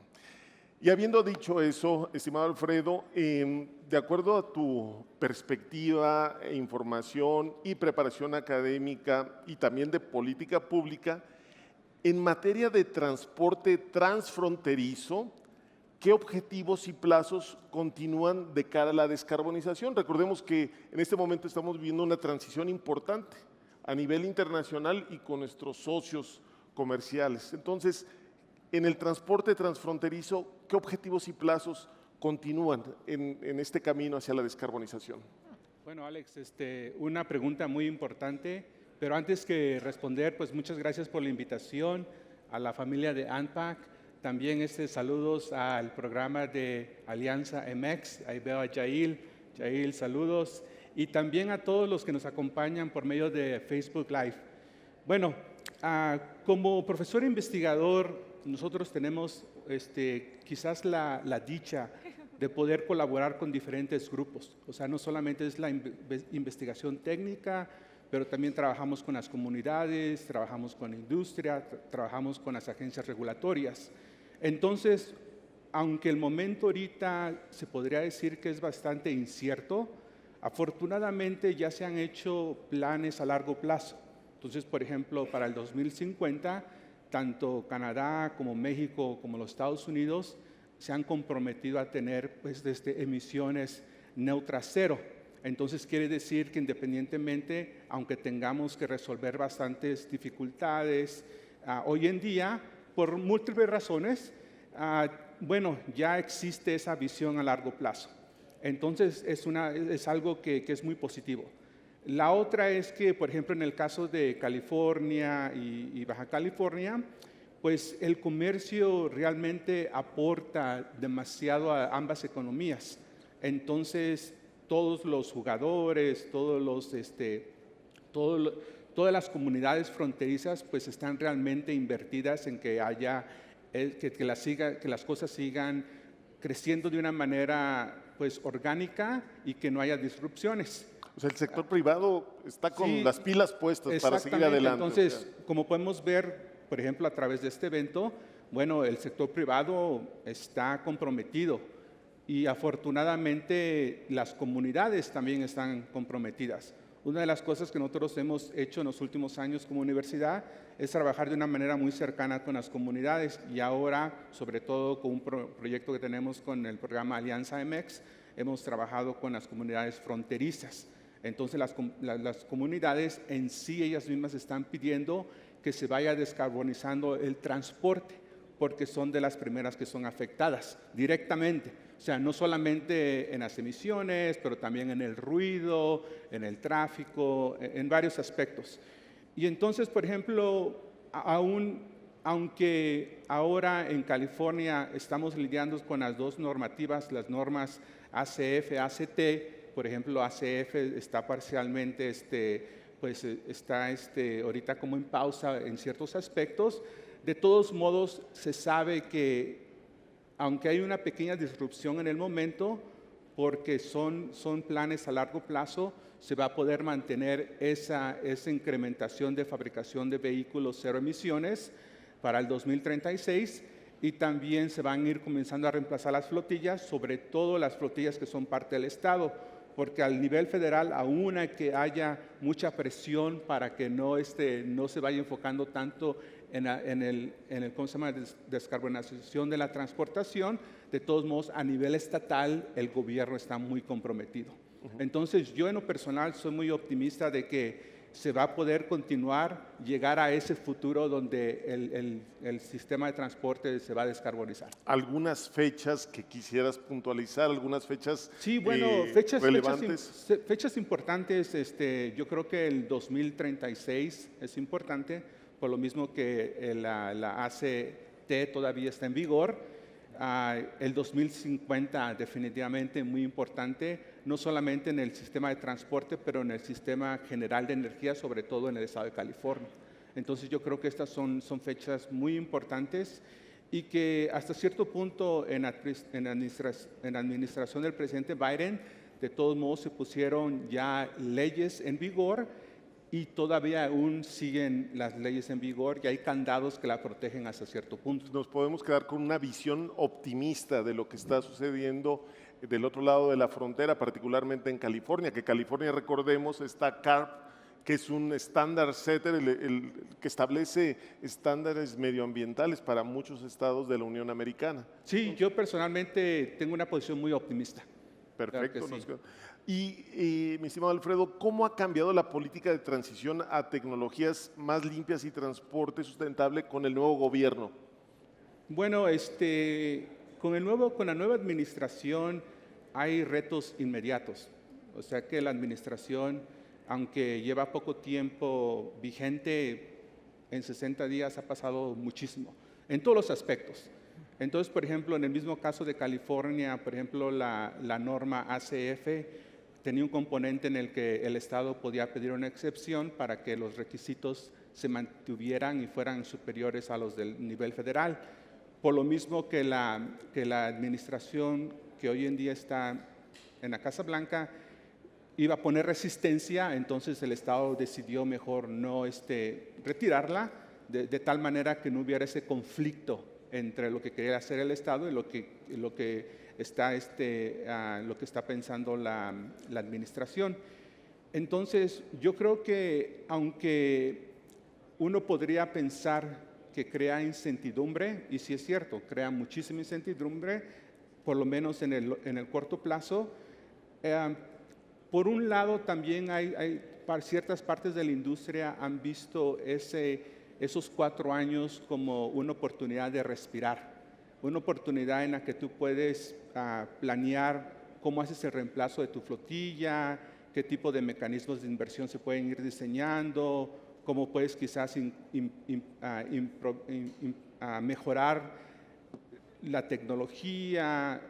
Y habiendo dicho eso, estimado Alfredo, de acuerdo a tu perspectiva, información y preparación académica y también de política pública, en materia de transporte transfronterizo, ¿qué objetivos y plazos continúan de cara a la descarbonización? Recordemos que en este momento estamos viviendo una transición importante a nivel internacional y con nuestros socios comerciales. Entonces, en el transporte transfronterizo, ¿qué objetivos y plazos continúan en este camino hacia la descarbonización? Bueno, Alex, una pregunta muy importante, pero antes que responder, pues muchas gracias por la invitación a la familia de ANPAC. También saludos al programa de Alianza MX. Ahí veo a Yael. Yael, saludos. Y también a todos los que nos acompañan por medio de Facebook Live. Bueno, como profesor investigador, nosotros tenemos quizás la dicha de poder colaborar con diferentes grupos. O sea, no solamente es la investigación técnica, pero también trabajamos con las comunidades, trabajamos con la industria, trabajamos con las agencias regulatorias. Entonces, aunque el momento ahorita se podría decir que es bastante incierto, afortunadamente ya se han hecho planes a largo plazo. Entonces, por ejemplo, para el 2050, tanto Canadá como México como los Estados Unidos se han comprometido a tener pues, emisiones neutras cero. Entonces quiere decir que independientemente, aunque tengamos que resolver bastantes dificultades hoy en día, por múltiples razones, bueno, ya existe esa visión a largo plazo. Entonces es algo que es muy positivo. La otra es que, por ejemplo, en el caso de California y Baja California, pues el comercio realmente aporta demasiado a ambas economías. Entonces, todos los jugadores, todas las comunidades fronterizas, pues están realmente invertidas en que haya, que las cosas sigan creciendo de una manera pues orgánica y que no haya disrupciones. O sea, el sector privado está con Sí, las pilas puestas para seguir exactamente. adelante. Entonces, como podemos ver, por ejemplo, a través de este evento, bueno, el sector privado está comprometido y afortunadamente las comunidades también están comprometidas. Una de las cosas que nosotros hemos hecho en los últimos años como universidad es trabajar de una manera muy cercana con las comunidades y ahora, sobre todo con un proyecto que tenemos con el programa Alianza MX, hemos trabajado con las comunidades fronterizas. Entonces las comunidades en sí, ellas mismas están pidiendo que se vaya descarbonizando el transporte, porque son de las primeras que son afectadas directamente. O sea, no solamente en las emisiones, pero también en el ruido, en el tráfico, en varios aspectos. Y entonces, por ejemplo, aunque ahora en California estamos lidiando con las dos normativas, las normas ACF, ACT, por ejemplo, ACF está parcialmente, pues está ahorita como en pausa en ciertos aspectos. De todos modos, se sabe que aunque hay una pequeña disrupción en el momento, porque son planes a largo plazo, se va a poder mantener esa incrementación de fabricación de vehículos cero emisiones para el 2036 y también se van a ir comenzando a reemplazar las flotillas, sobre todo las flotillas que son parte del Estado, porque al nivel federal aún hay que haya mucha presión para que no se vaya enfocando tanto en el ¿cómo se llama? Descarbonización de la transportación. De todos modos, a nivel estatal, el gobierno está muy comprometido. Entonces, yo en lo personal soy muy optimista de que se va a poder continuar, llegar a ese futuro donde el sistema de transporte se va a descarbonizar. ¿Algunas fechas que quisieras puntualizar? ¿Algunas fechas Sí, bueno, relevantes? fechas importantes, yo creo que el 2036 es importante, por lo mismo que la ACT todavía está en vigor. El 2050 definitivamente muy importante, no solamente en el sistema de transporte, pero en el sistema general de energía, sobre todo en el estado de California. Entonces yo creo que estas son fechas muy importantes y que hasta cierto punto en la administración del presidente Biden, de todos modos se pusieron ya leyes en vigor y todavía aún siguen las leyes en vigor y hay candados que la protegen hasta cierto punto. Nos podemos quedar con una visión optimista de lo que está sucediendo del otro lado de la frontera, particularmente en California, que California, recordemos, está CARB, que es un estándar setter, el que establece estándares medioambientales para muchos estados de la Unión Americana. Sí, yo personalmente tengo una posición muy optimista. Perfecto. Claro que sí. Y, mi estimado Alfredo, ¿cómo ha cambiado la política de transición a tecnologías más limpias y transporte sustentable con el nuevo gobierno? Bueno, con la nueva administración hay retos inmediatos. O sea que la administración, aunque lleva poco tiempo vigente, en 60 días ha pasado muchísimo, en todos los aspectos. Entonces, por ejemplo, en el mismo caso de California, por ejemplo, la norma ACF tenía un componente en el que el Estado podía pedir una excepción para que los requisitos se mantuvieran y fueran superiores a los del nivel federal. Por lo mismo que la administración que hoy en día está en la Casa Blanca iba a poner resistencia, entonces el Estado decidió mejor no retirarla, de tal manera que no hubiera ese conflicto entre lo que quería hacer el Estado y lo que está pensando la administración. Entonces, yo creo que aunque uno podría pensar que crea incertidumbre, y sí es cierto, crea muchísima incertidumbre, por lo menos en el corto plazo. Por un lado, también ciertas partes de la industria han visto esos 4 años como una oportunidad de respirar, una oportunidad en la que tú puedes planear cómo haces el reemplazo de tu flotilla, qué tipo de mecanismos de inversión se pueden ir diseñando, cómo puedes quizás mejorar la tecnología,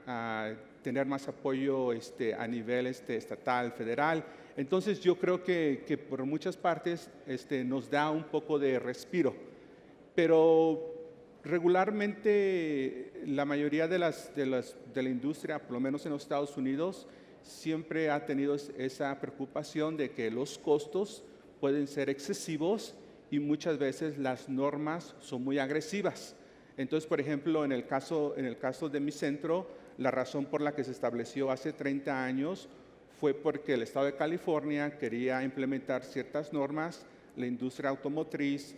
tener más apoyo a nivel estatal, federal. Entonces yo creo que por muchas partes nos da un poco de respiro, pero regularmente la mayoría de la industria, por lo menos en los Estados Unidos, siempre ha tenido esa preocupación de que los costos pueden ser excesivos y muchas veces las normas son muy agresivas. Entonces, por ejemplo, en el caso de mi centro, la razón por la que se estableció hace 30 años fue porque el Estado de California quería implementar ciertas normas, la industria automotriz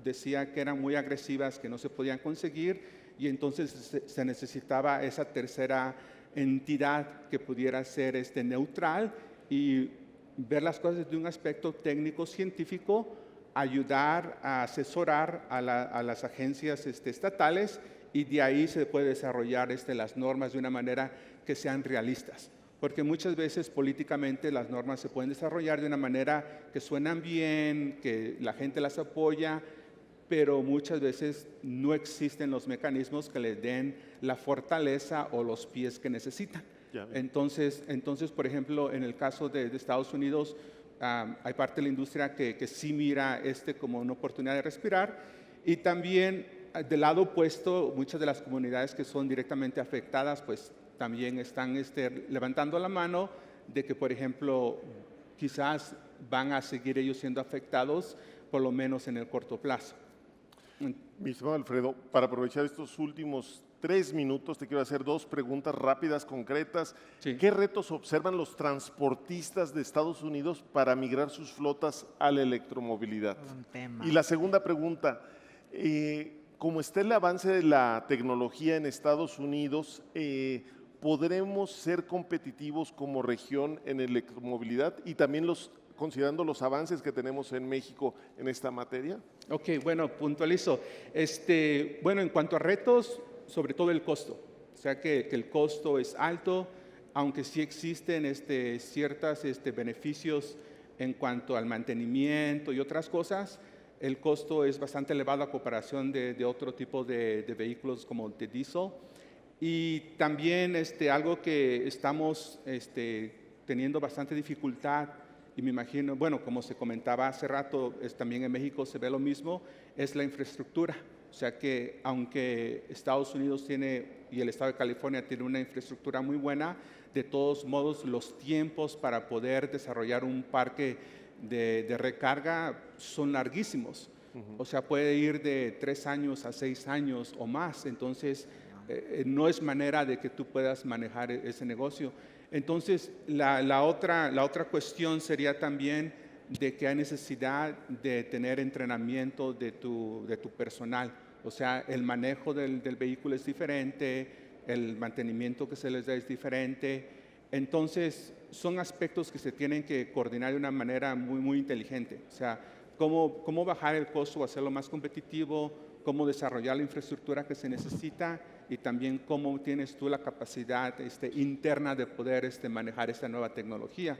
decía que eran muy agresivas, que no se podían conseguir, y entonces se necesitaba esa tercera entidad que pudiera ser neutral y ver las cosas desde un aspecto técnico-científico, ayudar a asesorar a las agencias estatales, y de ahí se puede desarrollar las normas de una manera que sean realistas. Porque muchas veces políticamente las normas se pueden desarrollar de una manera que suenan bien, que la gente las apoya, pero muchas veces no existen los mecanismos que les den la fortaleza o los pies que necesitan. Entonces, por ejemplo, en el caso de Estados Unidos, hay parte de la industria que sí mira como una oportunidad de respirar, y también del lado opuesto, muchas de las comunidades que son directamente afectadas, pues también están levantando la mano de que, por ejemplo, quizás van a seguir ellos siendo afectados, por lo menos en el corto plazo. Mi estimado Alfredo, para aprovechar estos últimos 3 minutos, te quiero hacer 2 preguntas rápidas, concretas. Sí. ¿Qué retos observan los transportistas de Estados Unidos para migrar sus flotas a la electromovilidad? Un tema. Y la segunda pregunta, ¿cómo está el avance de la tecnología en Estados Unidos, podremos ser competitivos como región en electromovilidad y también considerando los avances que tenemos en México en esta materia? Ok, bueno, puntualizo. Bueno, en cuanto a retos, sobre todo el costo. O sea que el costo es alto, aunque sí existen ciertos beneficios en cuanto al mantenimiento y otras cosas. El costo es bastante elevado a comparación de otro tipo de vehículos como de diésel. Y también algo que estamos teniendo bastante dificultad, y me imagino, bueno, como se comentaba hace rato, también en México se ve lo mismo, es la infraestructura. O sea que aunque Estados Unidos y el Estado de California tiene una infraestructura muy buena, de todos modos los tiempos para poder desarrollar un parque de recarga son larguísimos. O sea, puede ir de 3 años a 6 años o más. Entonces, no es manera de que tú puedas manejar ese negocio. Entonces, la otra cuestión sería también de que hay necesidad de tener entrenamiento de tu personal. O sea, el manejo del vehículo es diferente, el mantenimiento que se les da es diferente. Entonces, son aspectos que se tienen que coordinar de una manera muy inteligente. O sea, cómo bajar el costo, hacerlo más competitivo, cómo desarrollar la infraestructura que se necesita y también cómo tienes tú la capacidad interna de poder manejar esta nueva tecnología.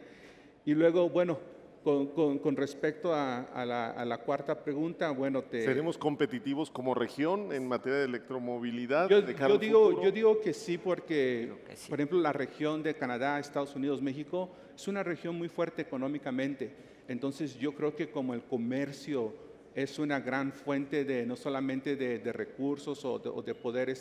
Y luego, bueno, con respecto a la cuarta pregunta, bueno, ¿Seremos competitivos como región en materia de electromovilidad? Yo, de cara yo al digo, futuro? yo digo que sí, porque, Creo que sí. por ejemplo, la región de Canadá, Estados Unidos, México, es una región muy fuerte económicamente. Entonces, yo creo que como el comercio es una gran fuente no solamente de recursos o de poder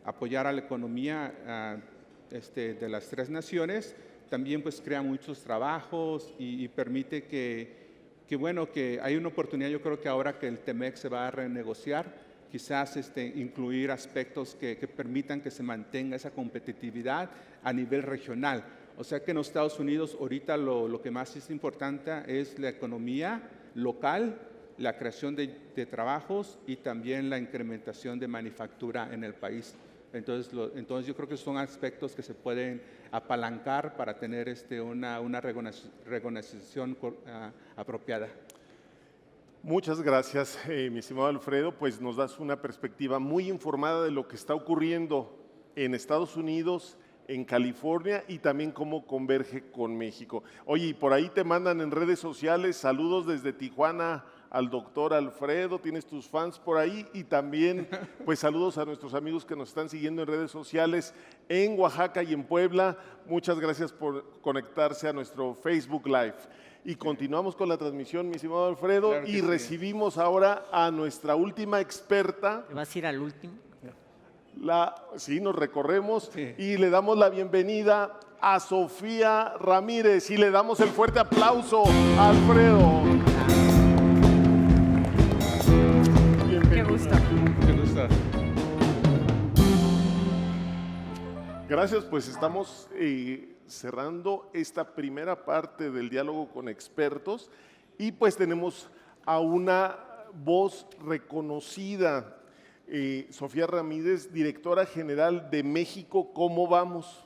apoyar a la economía de las tres naciones, también pues crea muchos trabajos y permite que hay una oportunidad. Yo creo que ahora que el TEMEC se va a renegociar, quizás incluir aspectos que permitan que se mantenga esa competitividad a nivel regional. O sea que en los Estados Unidos ahorita lo que más es importante es la economía local, la creación de trabajos y también la incrementación de manufactura en el país. Entonces yo creo que son aspectos que se pueden apalancar para tener una regularización apropiada. Muchas gracias, mi estimado Alfredo. Pues nos das una perspectiva muy informada de lo que está ocurriendo en Estados Unidos, en California y también cómo converge con México. Oye, y por ahí te mandan en redes sociales saludos desde Tijuana al doctor Alfredo, tienes tus fans por ahí y también pues saludos a nuestros amigos que nos están siguiendo en redes sociales en Oaxaca y en Puebla. Muchas gracias por conectarse a nuestro Facebook Live. Y continuamos con la transmisión, mi estimado Alfredo, Claro que y sí. recibimos ahora a nuestra última experta. ¿Te vas a ir al último? Sí, nos recorremos Sí. y le damos la bienvenida a Sofía Ramírez y le damos el fuerte aplauso a Alfredo. Qué gusto. Qué gusto. Gracias, pues estamos cerrando esta primera parte del diálogo con expertos y pues tenemos a una voz reconocida, Sofía Ramírez, directora general de México, ¿cómo vamos?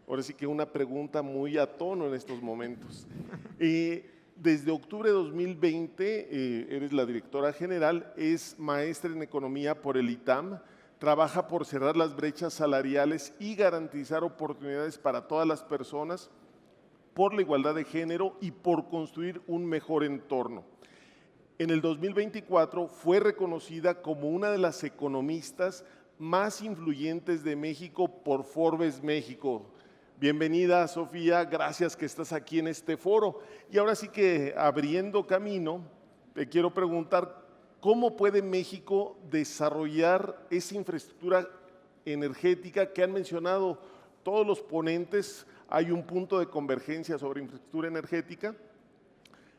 Ahora sí que una pregunta muy a tono en estos momentos. Desde octubre de 2020 eres la directora general, es maestra en economía por el ITAM, trabaja por cerrar las brechas salariales y garantizar oportunidades para todas las personas, por la igualdad de género y por construir un mejor entorno. En el 2024 fue reconocida como una de las economistas más influyentes de México por Forbes México. Bienvenida, Sofía, gracias que estás aquí en este foro. Y ahora sí que abriendo camino, te quiero preguntar, ¿cómo puede México desarrollar esa infraestructura energética que han mencionado todos los ponentes? Hay un punto de convergencia sobre infraestructura energética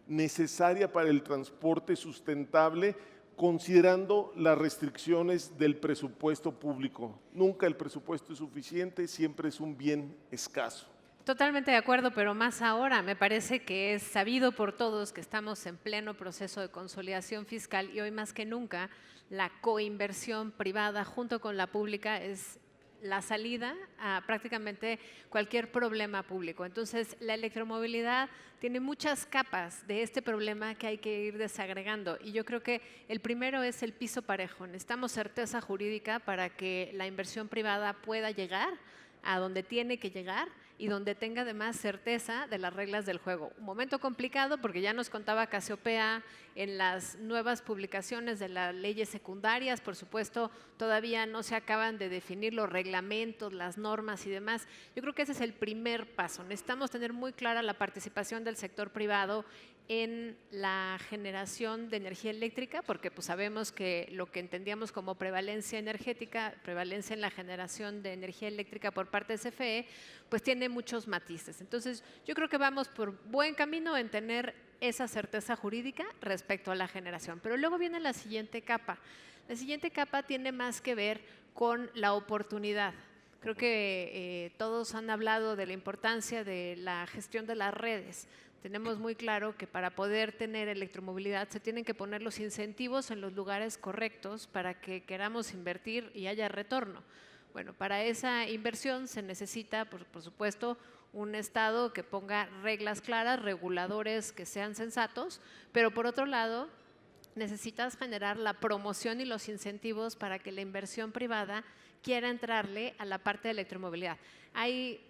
necesaria para el transporte sustentable, considerando las restricciones del presupuesto público. Nunca el presupuesto es suficiente, siempre es un bien escaso. Totalmente de acuerdo, pero más ahora. Me parece que es sabido por todos que estamos en pleno proceso de consolidación fiscal y hoy más que nunca la coinversión privada junto con la pública es la salida a prácticamente cualquier problema público. Entonces, la electromovilidad tiene muchas capas de este problema que hay que ir desagregando. Y yo creo que el primero es el piso parejo. Necesitamos certeza jurídica para que la inversión privada pueda llegar a donde tiene que llegar y donde tenga además certeza de las reglas del juego. Un momento complicado porque ya nos contaba Casiopea en las nuevas publicaciones de las leyes secundarias, por supuesto, todavía no se acaban de definir los reglamentos, las normas y demás. Yo creo que ese es el primer paso. Necesitamos tener muy clara la participación del sector privado en la generación de energía eléctrica, porque pues sabemos que lo que entendíamos como prevalencia energética, prevalencia en la generación de energía eléctrica por parte de CFE, pues tiene muchos matices. Entonces, yo creo que vamos por buen camino en tener esa certeza jurídica respecto a la generación. Pero luego viene la siguiente capa. La siguiente capa tiene más que ver con la oportunidad. Creo que todos han hablado de la importancia de la gestión de las redes. Tenemos muy claro que para poder tener electromovilidad se tienen que poner los incentivos en los lugares correctos para que queramos invertir y haya retorno. Bueno, para esa inversión se necesita, por supuesto, un Estado que ponga reglas claras, reguladores que sean sensatos, pero por otro lado, necesitas generar la promoción y los incentivos para que la inversión privada quiera entrarle a la parte de electromovilidad. Hay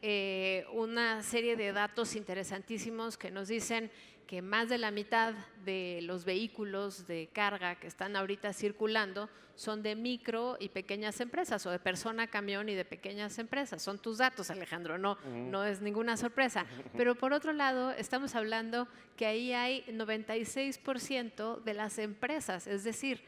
una serie de datos interesantísimos que nos dicen que más de la mitad de los vehículos de carga que están ahorita circulando son de micro y pequeñas empresas, o de persona, camión y de pequeñas empresas. Son tus datos, Alejandro, no es ninguna sorpresa. Pero por otro lado, estamos hablando que ahí hay 96% de las empresas, es decir,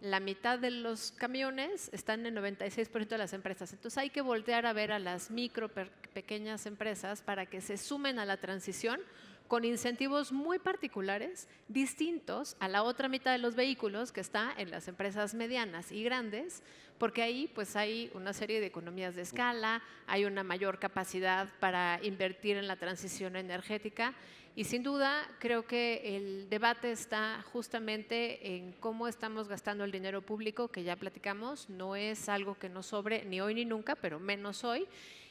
la mitad de los camiones están en 96% de las empresas. Entonces hay que voltear a ver a las micro, pequeñas empresas para que se sumen a la transición con incentivos muy particulares, distintos a la otra mitad de los vehículos que está en las empresas medianas y grandes, porque ahí pues hay una serie de economías de escala, hay una mayor capacidad para invertir en la transición energética y sin duda creo que el debate está justamente en cómo estamos gastando el dinero público, que ya platicamos, no es algo que nos sobre ni hoy ni nunca, pero menos hoy,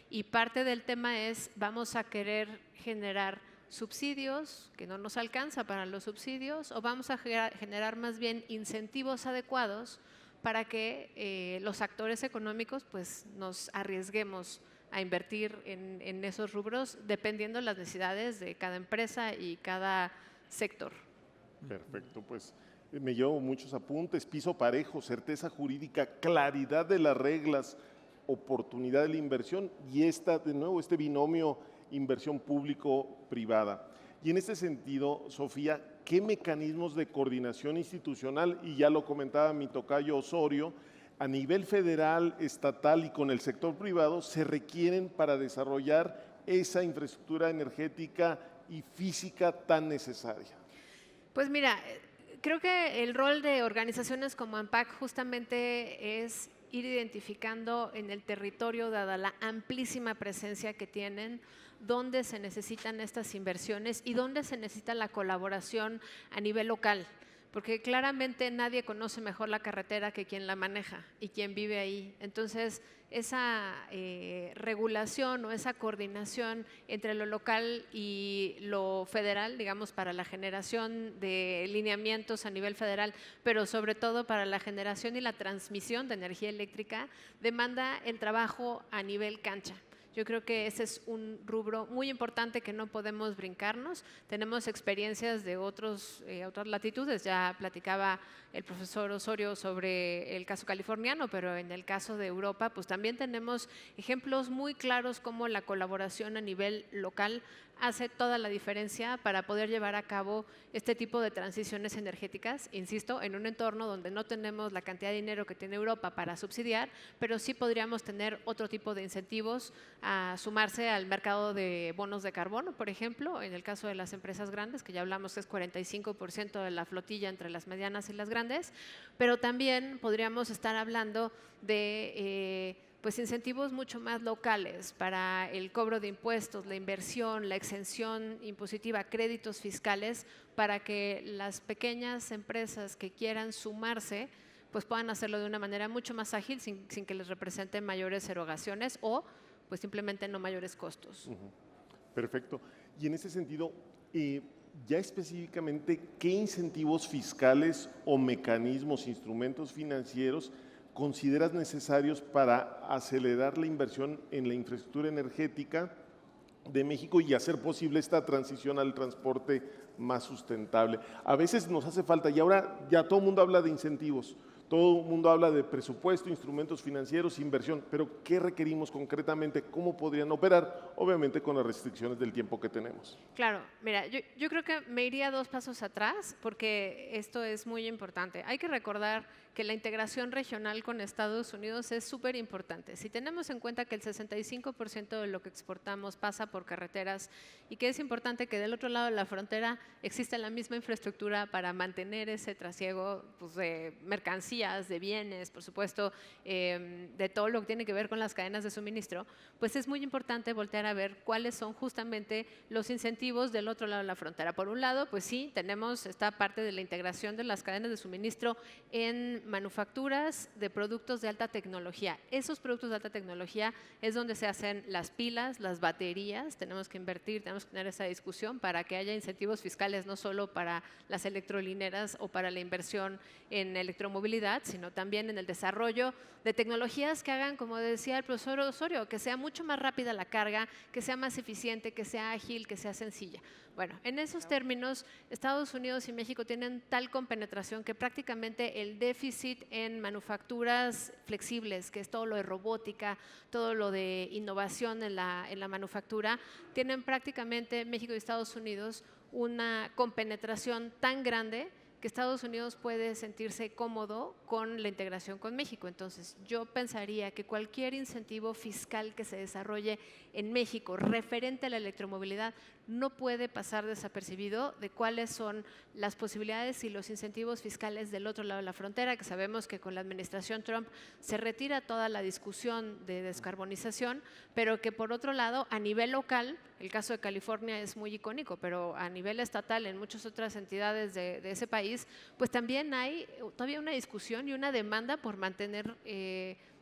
y parte del tema es vamos a querer generar subsidios, que no nos alcanza para los subsidios, o vamos a generar más bien incentivos adecuados para que los actores económicos pues nos arriesguemos a invertir en esos rubros dependiendo de las necesidades de cada empresa y cada sector. Perfecto, pues me llevo muchos apuntes, piso parejo, certeza jurídica, claridad de las reglas, oportunidad de la inversión y de nuevo, este binomio inversión público-privada. Y en este sentido, Sofía, ¿qué mecanismos de coordinación institucional, y ya lo comentaba mi tocayo Osorio, a nivel federal, estatal y con el sector privado se requieren para desarrollar esa infraestructura energética y física tan necesaria? Pues mira, creo que el rol de organizaciones como ANPAC justamente es ir identificando en el territorio, dada la amplísima presencia que tienen, dónde se necesitan estas inversiones y dónde se necesita la colaboración a nivel local, porque claramente nadie conoce mejor la carretera que quien la maneja y quien vive ahí. Entonces, esa regulación o esa coordinación entre lo local y lo federal, digamos, para la generación de lineamientos a nivel federal, pero sobre todo para la generación y la transmisión de energía eléctrica, demanda el trabajo a nivel cancha. Yo creo que ese es un rubro muy importante que no podemos brincarnos. Tenemos experiencias de otras latitudes, ya platicaba el profesor Osorio sobre el caso californiano, pero en el caso de Europa, pues también tenemos ejemplos muy claros cómo la colaboración a nivel local hace toda la diferencia para poder llevar a cabo este tipo de transiciones energéticas, insisto, en un entorno donde no tenemos la cantidad de dinero que tiene Europa para subsidiar, pero sí podríamos tener otro tipo de incentivos a sumarse al mercado de bonos de carbono, por ejemplo, en el caso de las empresas grandes, que ya hablamos que es 45% de la flotilla entre las medianas y las grandes, pero también podríamos estar hablando de pues incentivos mucho más locales para el cobro de impuestos, la inversión, la exención impositiva, créditos fiscales, para que las pequeñas empresas que quieran sumarse pues puedan hacerlo de una manera mucho más ágil sin que les representen mayores erogaciones o pues simplemente no mayores costos. Perfecto. Y en ese sentido, ya específicamente, ¿qué incentivos fiscales o mecanismos, instrumentos financieros consideras necesarios para acelerar la inversión en la infraestructura energética de México y hacer posible esta transición al transporte más sustentable? A veces nos hace falta, y ahora ya todo el mundo habla de incentivos, todo el mundo habla de presupuesto, instrumentos financieros, inversión, pero ¿qué requerimos concretamente? ¿Cómo podrían operar? Obviamente con las restricciones del tiempo que tenemos. Claro, mira, yo creo que me iría 2 pasos atrás porque esto es muy importante. Hay que recordar que la integración regional con Estados Unidos es súper importante. Si tenemos en cuenta que el 65% de lo que exportamos pasa por carreteras y que es importante que del otro lado de la frontera exista la misma infraestructura para mantener ese trasiego pues, de mercancías, de bienes, por supuesto, de todo lo que tiene que ver con las cadenas de suministro, pues es muy importante voltear a ver cuáles son justamente los incentivos del otro lado de la frontera. Por un lado, pues sí, tenemos esta parte de la integración de las cadenas de suministro en en manufacturas de productos de alta tecnología. Esos productos de alta tecnología es donde se hacen las pilas, las baterías. Tenemos que invertir, tenemos que tener esa discusión para que haya incentivos fiscales no solo para las electrolineras o para la inversión en electromovilidad, sino también en el desarrollo de tecnologías que hagan, como decía el profesor Osorio, que sea mucho más rápida la carga, que sea más eficiente, que sea ágil, que sea sencilla. Bueno, en esos términos, Estados Unidos y México tienen tal compenetración que prácticamente el déficit en manufacturas flexibles, que es todo lo de robótica, todo lo de innovación en la manufactura, tienen prácticamente México y Estados Unidos una compenetración tan grande que Estados Unidos puede sentirse cómodo con la integración con México. Entonces, yo pensaría que cualquier incentivo fiscal que se desarrolle en México referente a la electromovilidad no puede pasar desapercibido de cuáles son las posibilidades y los incentivos fiscales del otro lado de la frontera, que sabemos que con la administración Trump se retira toda la discusión de descarbonización, pero que por otro lado, a nivel local, el caso de California es muy icónico, pero a nivel estatal, en muchas otras entidades de ese país, pues también hay todavía una discusión y una demanda por mantener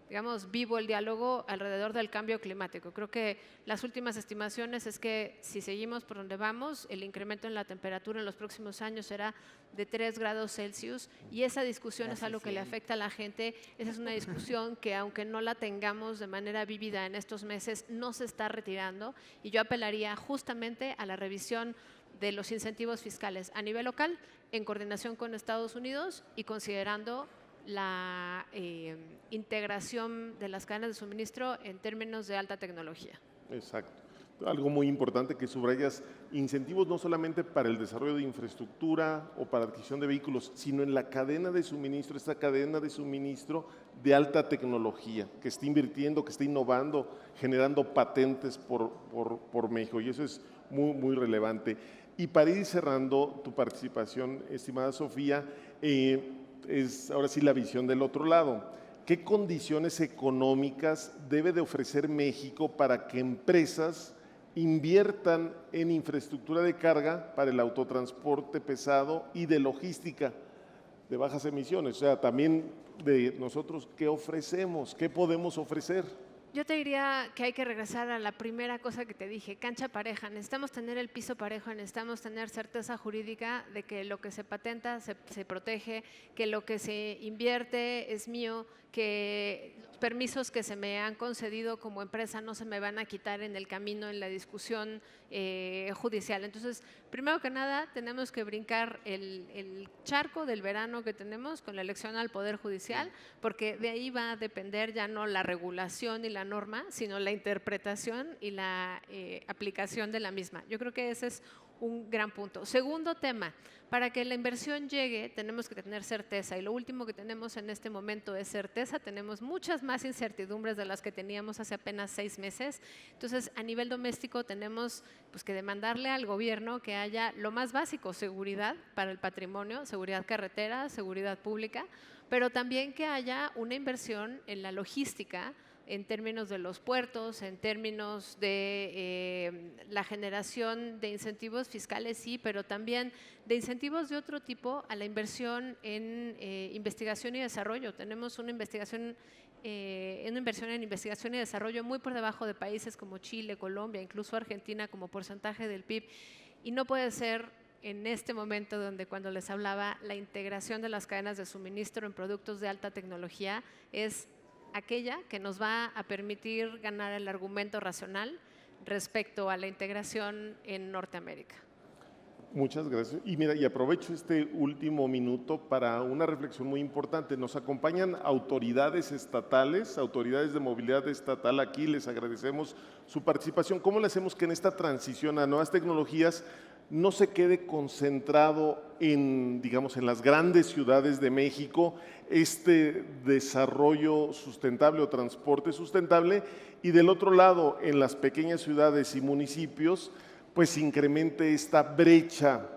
digamos, vivo el diálogo alrededor del cambio climático. Creo que las últimas estimaciones es que si seguimos por donde vamos, el incremento en la temperatura en los próximos años será de 3 grados Celsius y esa discusión es algo que le afecta a la gente. Esa es una discusión que aunque no la tengamos de manera vívida en estos meses, no se está retirando y yo apelaría justamente a la revisión de los incentivos fiscales a nivel local en coordinación con Estados Unidos y considerando la integración de las cadenas de suministro en términos de alta tecnología. Exacto. Algo muy importante que subrayas, incentivos no solamente para el desarrollo de infraestructura o para adquisición de vehículos, sino en la cadena de suministro, esta cadena de suministro de alta tecnología, que esté invirtiendo, que esté innovando, generando patentes por México, y eso es muy, muy relevante. Y para ir cerrando tu participación, estimada Sofía, es ahora sí la visión del otro lado. ¿Qué condiciones económicas debe de ofrecer México para que empresas inviertan en infraestructura de carga para el autotransporte pesado y de logística de bajas emisiones? O sea, también de nosotros, ¿qué ofrecemos? ¿Qué podemos ofrecer? Yo te diría que hay que regresar a la primera cosa que te dije, cancha pareja. Necesitamos tener el piso parejo, necesitamos tener certeza jurídica de que lo que se patenta se protege, que lo que se invierte es mío, que los permisos que se me han concedido como empresa no se me van a quitar en el camino, en la discusión judicial. Entonces, primero que nada, tenemos que brincar el charco del verano que tenemos con la elección al Poder Judicial, porque de ahí va a depender ya no la regulación y la norma, sino la interpretación y la aplicación de la misma. Yo creo que ese es un gran punto. Segundo tema, para que la inversión llegue tenemos que tener certeza y lo último que tenemos en este momento es certeza. Tenemos muchas más incertidumbres de las que teníamos hace apenas 6 meses. Entonces, a nivel doméstico tenemos pues, que demandarle al gobierno que haya lo más básico, seguridad para el patrimonio, seguridad carretera, seguridad pública, pero también que haya una inversión en la logística, en términos de los puertos, en términos de la generación de incentivos fiscales, sí, pero también de incentivos de otro tipo a la inversión en investigación y desarrollo. Tenemos una inversión en investigación y desarrollo muy por debajo de países como Chile, Colombia, incluso Argentina como porcentaje del PIB, y no puede ser en este momento donde cuando les hablaba la integración de las cadenas de suministro en productos de alta tecnología es aquella que nos va a permitir ganar el argumento racional respecto a la integración en Norteamérica. Muchas gracias. Y mira, y aprovecho este último minuto para una reflexión muy importante. Nos acompañan autoridades estatales, autoridades de movilidad estatal aquí, les agradecemos su participación. ¿Cómo le hacemos que en esta transición a nuevas tecnologías no se quede concentrado en, digamos, en las grandes ciudades de México este desarrollo sustentable o transporte sustentable y del otro lado, en las pequeñas ciudades y municipios, pues incremente esta brecha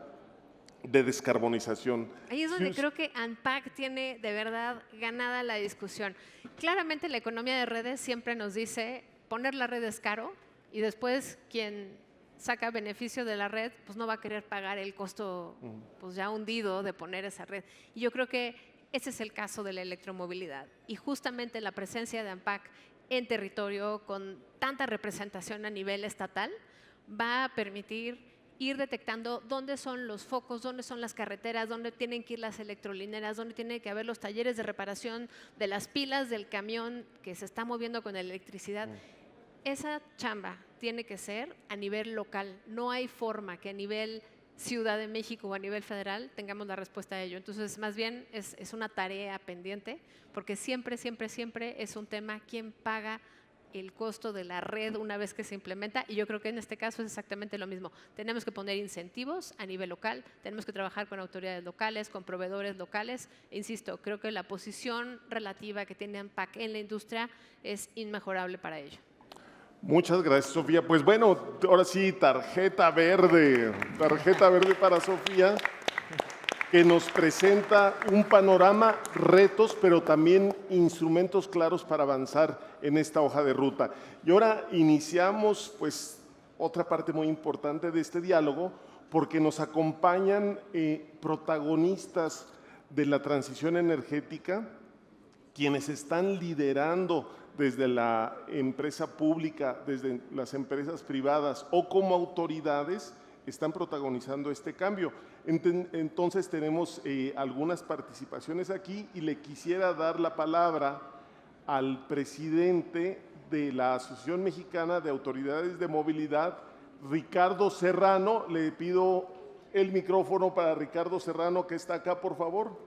de descarbonización? Ahí es donde creo que ANPAC tiene de verdad ganada la discusión. Claramente la economía de redes siempre nos dice poner la red es caro y después quien saca beneficio de la red, pues no va a querer pagar el costo pues ya hundido de poner esa red. Y yo creo que Ese es el caso de la electromovilidad. Y justamente la presencia de ANPAC en territorio con tanta representación a nivel estatal va a permitir ir detectando dónde son los focos, dónde son las carreteras, dónde tienen que ir las electrolineras, dónde tienen que haber los talleres de reparación de las pilas del camión que se está moviendo con electricidad. Esa chamba tiene que ser a nivel local. No hay forma que a nivel Ciudad de México o a nivel federal tengamos la respuesta a ello. Entonces, más bien es una tarea pendiente, porque siempre, siempre, siempre es un tema quién paga el costo de la red una vez que se implementa, y yo creo que en este caso es exactamente lo mismo. Tenemos que poner incentivos a nivel local, tenemos que trabajar con autoridades locales, con proveedores locales. E insisto, creo que la posición relativa que tiene ANPAC en la industria es inmejorable para ello. Muchas gracias, Sofía. Pues bueno, ahora sí, tarjeta verde para Sofía, que nos presenta un panorama, retos, pero también instrumentos claros para avanzar en esta hoja de ruta. Y ahora iniciamos, pues, otra parte muy importante de este diálogo, porque nos acompañan protagonistas de la transición energética, quienes están liderando desde la empresa pública, desde las empresas privadas o como autoridades, están protagonizando este cambio. Entonces tenemos algunas participaciones aquí y le quisiera dar la palabra al presidente de la Asociación Mexicana de Autoridades de Movilidad, Ricardo Serrano. Le pido el micrófono para Ricardo Serrano, que está acá, por favor.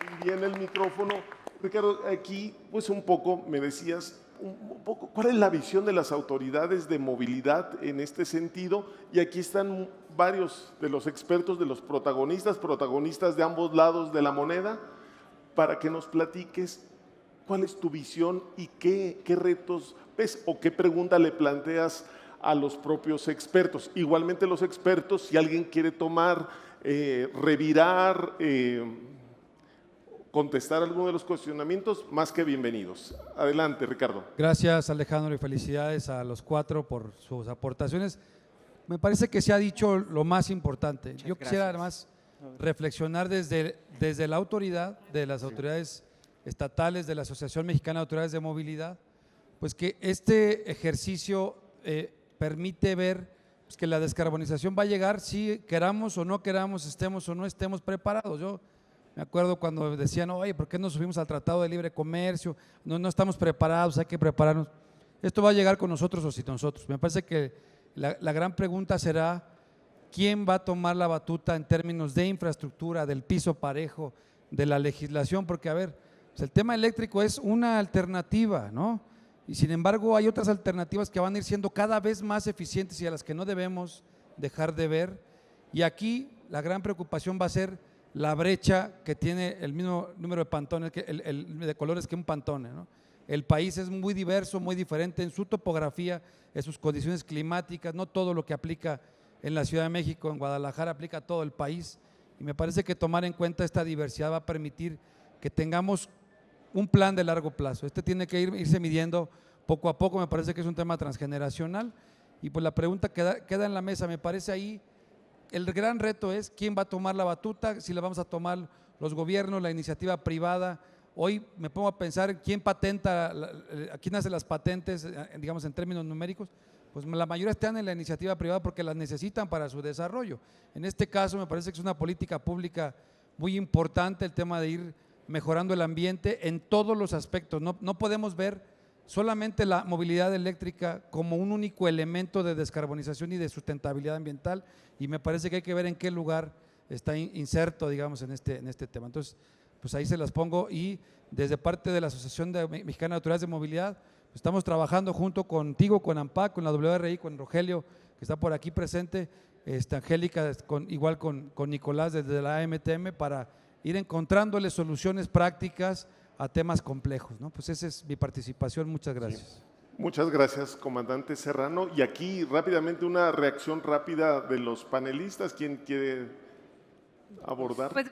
Y viene el micrófono. Ricardo, aquí pues un poco me decías, ¿cuál es la visión de las autoridades de movilidad en este sentido? Y aquí están varios de los expertos, de los protagonistas de ambos lados de la moneda, para que nos platiques cuál es tu visión y qué retos ves o qué pregunta le planteas a los propios expertos. Igualmente los expertos, si alguien quiere tomar, revirar, contestar alguno de los cuestionamientos, más que bienvenidos. Adelante, Ricardo. Gracias, Alejandro, y felicidades a los cuatro por sus aportaciones. Me parece que se ha dicho lo más importante. Yo quisiera además reflexionar desde la autoridad, de las autoridades estatales, de la Asociación Mexicana de Autoridades de Movilidad, pues que este ejercicio permite ver pues, que la descarbonización va a llegar si queramos o no queramos, estemos o no estemos preparados. Yo me acuerdo cuando decían, oye, ¿por qué no subimos al Tratado de Libre Comercio? No estamos preparados, hay que prepararnos. Esto va a llegar con nosotros o sin nosotros. Me parece que la gran pregunta será, ¿quién va a tomar la batuta en términos de infraestructura, del piso parejo, de la legislación? Porque, a ver, pues el tema eléctrico es una alternativa, ¿no? Y sin embargo hay otras alternativas que van a ir siendo cada vez más eficientes y a las que no debemos dejar de ver. Y aquí la gran preocupación va a ser la brecha que tiene el mismo número de pantones, de colores que un pantone, ¿no? El país es muy diverso, muy diferente en su topografía, en sus condiciones climáticas, no todo lo que aplica en la Ciudad de México, en Guadalajara, aplica a todo el país. Y me parece que tomar en cuenta esta diversidad va a permitir que tengamos un plan de largo plazo. Este tiene que irse midiendo poco a poco, me parece que es un tema transgeneracional. Y pues la pregunta queda en la mesa, me parece ahí. El gran reto es quién va a tomar la batuta, si la vamos a tomar los gobiernos, la iniciativa privada. Hoy me pongo a pensar en quién patenta, quién hace las patentes, digamos en términos numéricos. Pues la mayoría están en la iniciativa privada porque las necesitan para su desarrollo. En este caso me parece que es una política pública muy importante el tema de ir mejorando el ambiente en todos los aspectos. No podemos ver solamente la movilidad eléctrica como un único elemento de descarbonización y de sustentabilidad ambiental, y me parece que hay que ver en qué lugar está inserto, digamos, en este tema. Entonces, pues ahí se las pongo, y desde parte de la Asociación Mexicana de Autoridades de Movilidad, pues estamos trabajando junto contigo, con ANPAC, con la WRI, con Rogelio, que está por aquí presente, Angélica, igual con Nicolás desde la AMTM, para ir encontrándole soluciones prácticas a temas complejos, ¿no? Pues esa es mi participación, muchas gracias. Sí. Muchas gracias, comandante Serrano. Y aquí rápidamente una reacción rápida de los panelistas. ¿Quién quiere abordar? Pues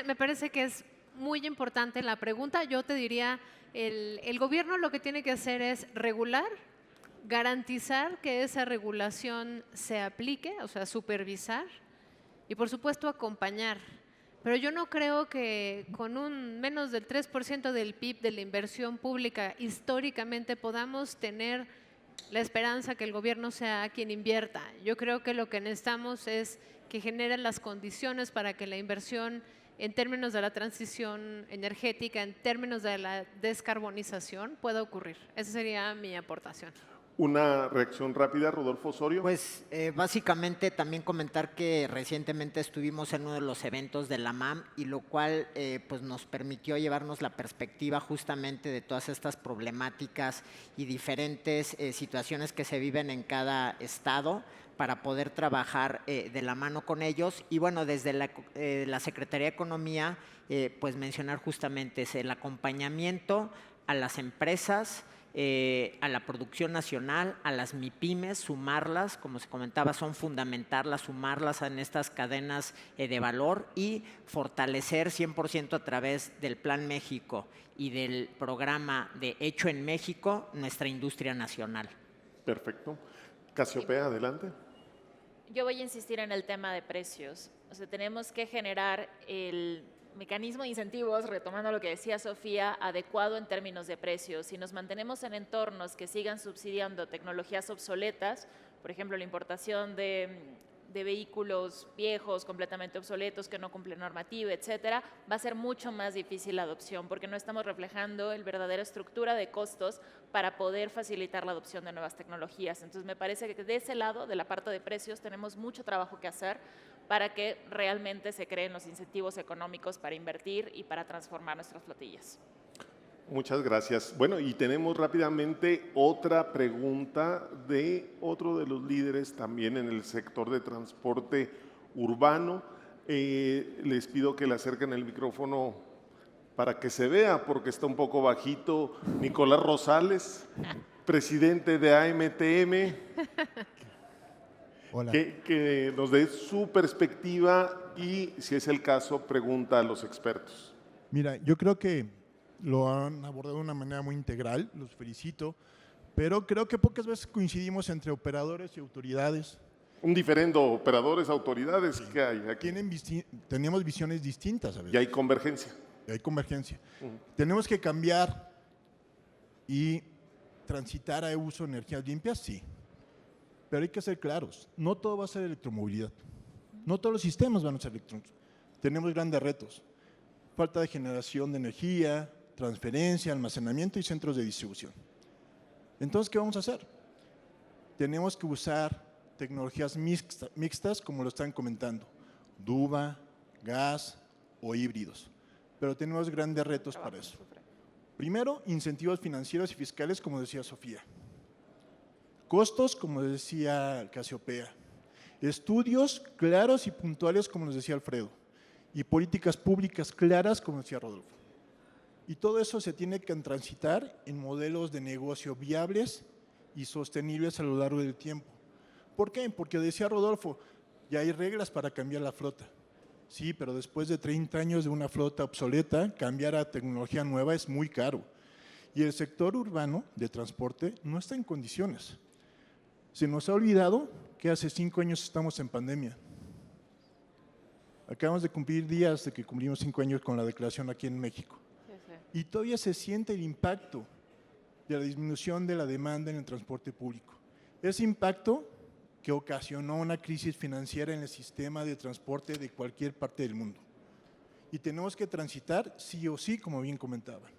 me parece que es muy importante la pregunta. Yo te diría, el gobierno lo que tiene que hacer es regular garantizar que esa regulación se aplique, o sea, supervisar y por supuesto acompañar. Pero yo no creo que con un menos del 3% del PIB de la inversión pública históricamente podamos tener la esperanza que el gobierno sea quien invierta. Yo creo que lo que necesitamos es que generen las condiciones para que la inversión en términos de la transición energética, en términos de la descarbonización, pueda ocurrir. Esa sería mi aportación. Una reacción rápida, Rodolfo Osorio. Pues básicamente también comentar que recientemente estuvimos en uno de los eventos de la MAM y lo cual pues nos permitió llevarnos la perspectiva justamente de todas estas problemáticas y diferentes situaciones que se viven en cada estado para poder trabajar de la mano con ellos. Y bueno, desde la Secretaría de Economía, pues mencionar justamente el acompañamiento a las empresas, a la producción nacional, a las MIPYMES, sumarlas, como se comentaba, son fundamentarlas, sumarlas en estas cadenas de valor y fortalecer 100% a través del Plan México y del programa de Hecho en México nuestra industria nacional. Perfecto. Casiopea, adelante. Yo voy a insistir en el tema de precios. O sea, tenemos que generar el mecanismo de incentivos, retomando lo que decía Sofía, adecuado en términos de precios. Si nos mantenemos en entornos que sigan subsidiando tecnologías obsoletas, por ejemplo, la importación de vehículos viejos, completamente obsoletos, que no cumplen normativa, etcétera, va a ser mucho más difícil la adopción porque no estamos reflejando la verdadera estructura de costos para poder facilitar la adopción de nuevas tecnologías. Entonces, me parece que de ese lado, de la parte de precios, tenemos mucho trabajo que hacer para que realmente se creen los incentivos económicos para invertir y para transformar nuestras flotillas. Muchas gracias. Bueno, y tenemos rápidamente otra pregunta de otro de los líderes también en el sector de transporte urbano. Les pido que le acerquen el micrófono para que se vea, porque está un poco bajito. Nicolás Rosales, presidente de AMTM. Hola. Que nos dé su perspectiva y, si es el caso, pregunta a los expertos. Mira, yo creo que lo han abordado de una manera muy integral, los felicito, pero creo que pocas veces coincidimos entre operadores y autoridades. Un diferendo, operadores, autoridades, sí. ¿Qué hay aquí? Tenemos visiones distintas a veces. Y hay convergencia. Y hay convergencia. Tenemos que cambiar y transitar a uso de energías limpias, sí. Pero hay que ser claros, no todo va a ser electromovilidad, no todos los sistemas van a ser electrónicos. Tenemos grandes retos, falta de generación de energía, transferencia, almacenamiento y centros de distribución. Entonces, ¿qué vamos a hacer? Tenemos que usar tecnologías mixtas, como lo están comentando, DUVA, gas o híbridos, pero tenemos grandes retos para eso. Primero, incentivos financieros y fiscales, como decía Sofía. Costos, como decía Casiopea. Estudios claros y puntuales, como nos decía Alfredo. Y políticas públicas claras, como decía Rodolfo. Y todo eso se tiene que transitar en modelos de negocio viables y sostenibles a lo largo del tiempo. ¿Por qué? Porque decía Rodolfo, ya hay reglas para cambiar la flota. Sí, pero después de 30 años de una flota obsoleta, cambiar a tecnología nueva es muy caro. Y el sector urbano de transporte no está en condiciones. Se nos ha olvidado que hace 5 años estamos en pandemia. Acabamos de cumplir días de que cumplimos 5 años con la declaración aquí en México. Sí, sí. Y todavía se siente el impacto de la disminución de la demanda en el transporte público. Ese impacto que ocasionó una crisis financiera en el sistema de transporte de cualquier parte del mundo. Y tenemos que transitar sí o sí, como bien comentaban.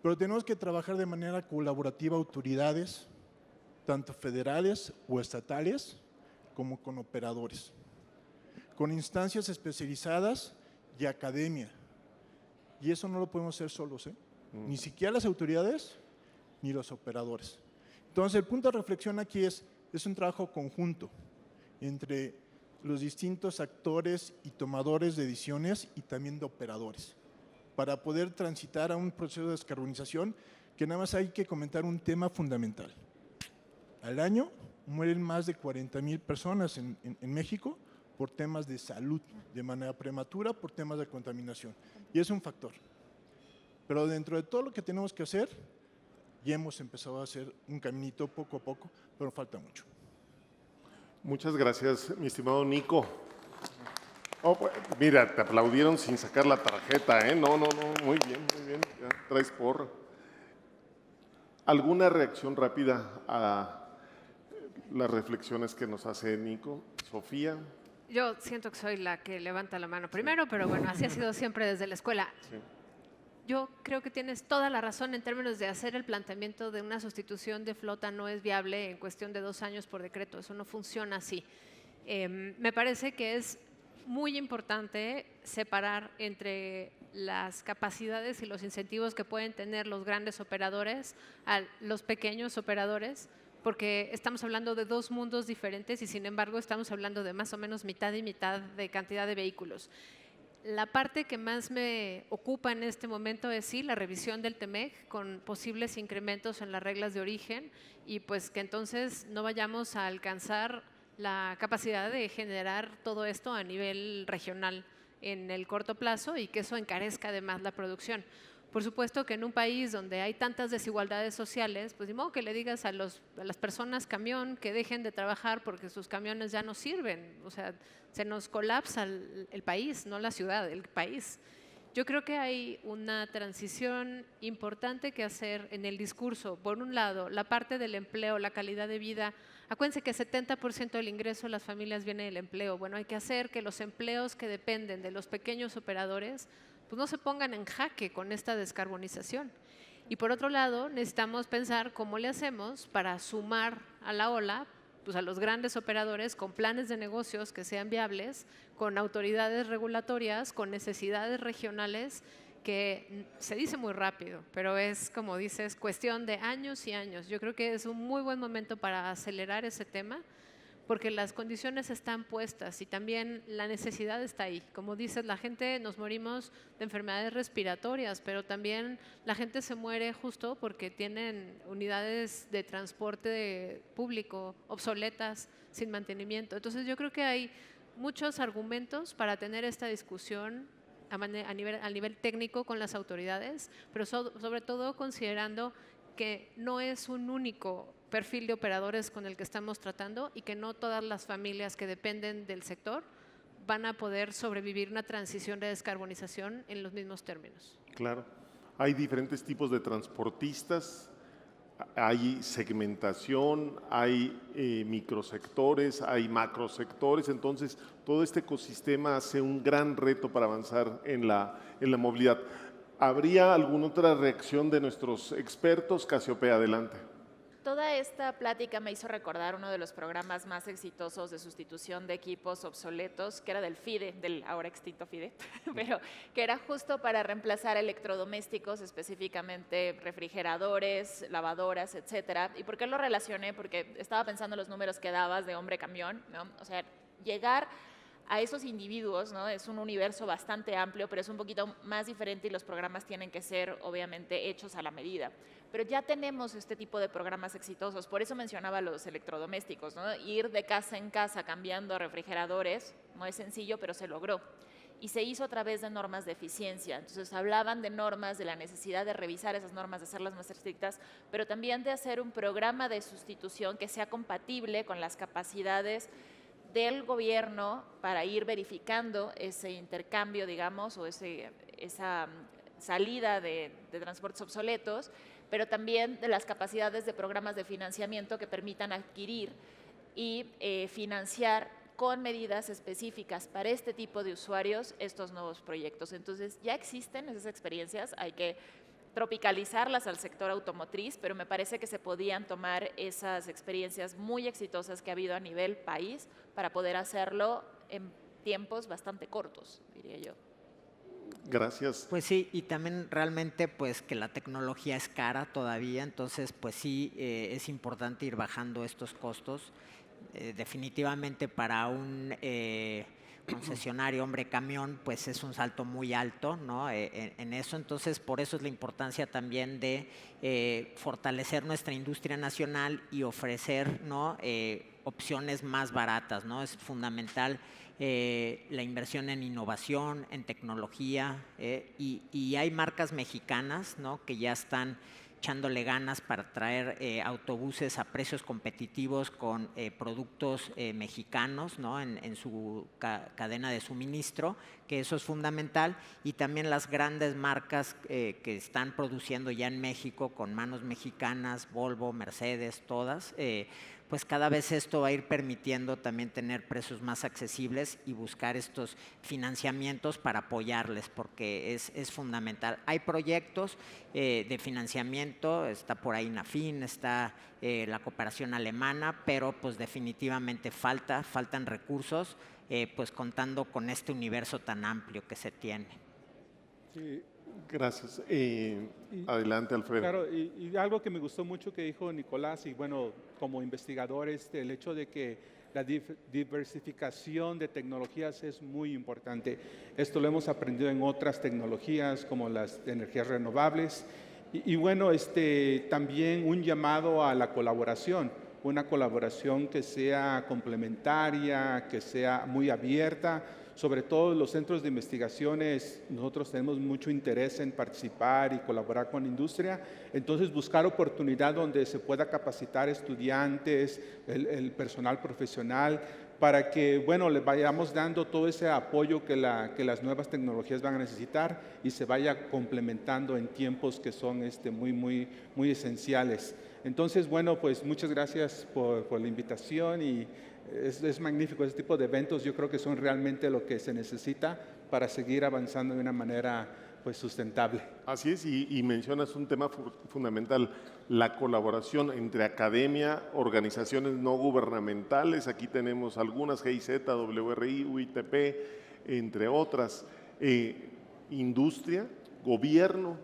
Pero tenemos que trabajar de manera colaborativa autoridades, tanto federales o estatales, como con operadores, con instancias especializadas y academia. Y eso no lo podemos hacer solos, ni siquiera las autoridades ni los operadores. Entonces, el punto de reflexión aquí es un trabajo conjunto entre los distintos actores y tomadores de decisiones y también de operadores, para poder transitar a un proceso de descarbonización que nada más hay que comentar un tema fundamental. Al año mueren más de 40,000 personas en México por temas de salud, de manera prematura, por temas de contaminación. Y es un factor. Pero dentro de todo lo que tenemos que hacer, y hemos empezado a hacer un caminito poco a poco, pero falta mucho. Muchas gracias, mi estimado Nico. Oh, pues, mira, te aplaudieron sin sacar la tarjeta, ¿eh? No, muy bien, ya traes porra. ¿Alguna reacción rápida a las reflexiones que nos hace Nico? Sofía. Yo siento que soy la que levanta la mano primero, pero bueno, así ha sido siempre desde la escuela. Sí. Yo creo que tienes toda la razón en términos de hacer el planteamiento de una sustitución de flota no es viable en cuestión de 2 años por decreto. Eso no funciona así. Me parece que es muy importante separar entre las capacidades y los incentivos que pueden tener los grandes operadores a los pequeños operadores, porque estamos hablando de 2 mundos diferentes y sin embargo estamos hablando de más o menos mitad y mitad de cantidad de vehículos. La parte que más me ocupa en este momento es sí la revisión del TEMEC con posibles incrementos en las reglas de origen y pues que entonces no vayamos a alcanzar la capacidad de generar todo esto a nivel regional en el corto plazo y que eso encarezca además la producción. Por supuesto que en un país donde hay tantas desigualdades sociales, pues de modo que le digas a las personas camión que dejen de trabajar porque sus camiones ya no sirven. O sea, se nos colapsa el país, no la ciudad, el país. Yo creo que hay una transición importante que hacer en el discurso. Por un lado, la parte del empleo, la calidad de vida. Acuérdense que 70% del ingreso de las familias viene del empleo. Bueno, hay que hacer que los empleos que dependen de los pequeños operadores pues no se pongan en jaque con esta descarbonización. Y por otro lado, necesitamos pensar cómo le hacemos para sumar a la ola pues a los grandes operadores con planes de negocios que sean viables, con autoridades regulatorias, con necesidades regionales, que se dice muy rápido, pero es, como dices, cuestión de años y años. Yo creo que es un muy buen momento para acelerar ese tema, porque las condiciones están puestas y también la necesidad está ahí. Como dices, la gente nos morimos de enfermedades respiratorias, pero también la gente se muere justo porque tienen unidades de transporte público obsoletas, sin mantenimiento. Entonces yo creo que hay muchos argumentos para tener esta discusión a nivel técnico con las autoridades, pero sobre todo considerando que no es un único perfil de operadores con el que estamos tratando y que no todas las familias que dependen del sector van a poder sobrevivir una transición de descarbonización en los mismos términos. Claro. Hay diferentes tipos de transportistas, hay segmentación, hay microsectores, hay macrosectores, entonces todo este ecosistema hace un gran reto para avanzar en la movilidad. ¿Habría alguna otra reacción de nuestros expertos? Casiopea, adelante. Toda esta plática me hizo recordar uno de los programas más exitosos de sustitución de equipos obsoletos, que era del FIDE, del ahora extinto FIDE, pero que era justo para reemplazar electrodomésticos, específicamente refrigeradores, lavadoras, etcétera. ¿Y por qué lo relacioné? Porque estaba pensando en los números que dabas de hombre camión, ¿no? O sea, llegar a esos individuos, ¿no? Es un universo bastante amplio, pero es un poquito más diferente y los programas tienen que ser, obviamente, hechos a la medida. Pero ya tenemos este tipo de programas exitosos, por eso mencionaba los electrodomésticos, ¿no? Ir de casa en casa cambiando refrigeradores no es sencillo, pero se logró. Y se hizo a través de normas de eficiencia. Entonces hablaban de normas, de la necesidad de revisar esas normas, de hacerlas más estrictas, pero también de hacer un programa de sustitución que sea compatible con las capacidades del gobierno para ir verificando ese intercambio, digamos, o esa salida de transportes obsoletos, pero también de las capacidades de programas de financiamiento que permitan adquirir y financiar con medidas específicas para este tipo de usuarios estos nuevos proyectos. Entonces, ya existen esas experiencias, hay que tropicalizarlas al sector automotriz, pero me parece que se podían tomar esas experiencias muy exitosas que ha habido a nivel país para poder hacerlo en tiempos bastante cortos, diría yo. Gracias. Pues sí, y también realmente pues que la tecnología es cara todavía, entonces pues sí es importante ir bajando estos costos. Definitivamente para un concesionario hombre camión pues es un salto muy alto, ¿no? En eso, entonces por eso es la importancia también de fortalecer nuestra industria nacional y ofrecer, ¿no? Opciones más baratas, ¿no? Es fundamental la inversión en innovación, en tecnología, y hay marcas mexicanas, ¿no? Que ya están echándole ganas para traer autobuses a precios competitivos con productos mexicanos, ¿no? en su cadena de suministro, que eso es fundamental, y también las grandes marcas que están produciendo ya en México con manos mexicanas, Volvo, Mercedes, todas, pues cada vez esto va a ir permitiendo también tener precios más accesibles y buscar estos financiamientos para apoyarles, porque es fundamental. Hay proyectos de financiamiento, está por ahí NAFIN, está la cooperación alemana, pero pues definitivamente faltan recursos, pues contando con este universo tan amplio que se tiene. Sí, gracias. Adelante, Alfredo. Claro, y algo que me gustó mucho que dijo Nicolás, y bueno, como investigador, el hecho de que la diversificación de tecnologías es muy importante. Esto lo hemos aprendido en otras tecnologías como las energías renovables. Y bueno, también un llamado a la colaboración, una colaboración que sea complementaria, que sea muy abierta. Sobre todo los centros de investigaciones, nosotros tenemos mucho interés en participar y colaborar con la industria, entonces buscar oportunidad donde se pueda capacitar estudiantes, el personal profesional, para que, bueno, les vayamos dando todo ese apoyo que las nuevas tecnologías van a necesitar y se vaya complementando en tiempos que son muy esenciales. Entonces, bueno, pues muchas gracias por la invitación y es magnífico. Este tipo de eventos yo creo que son realmente lo que se necesita para seguir avanzando de una manera pues sustentable. Así es, y mencionas un tema fundamental, la colaboración entre academia, organizaciones no gubernamentales. Aquí tenemos algunas, GIZ, WRI, UITP, entre otras, industria, gobierno,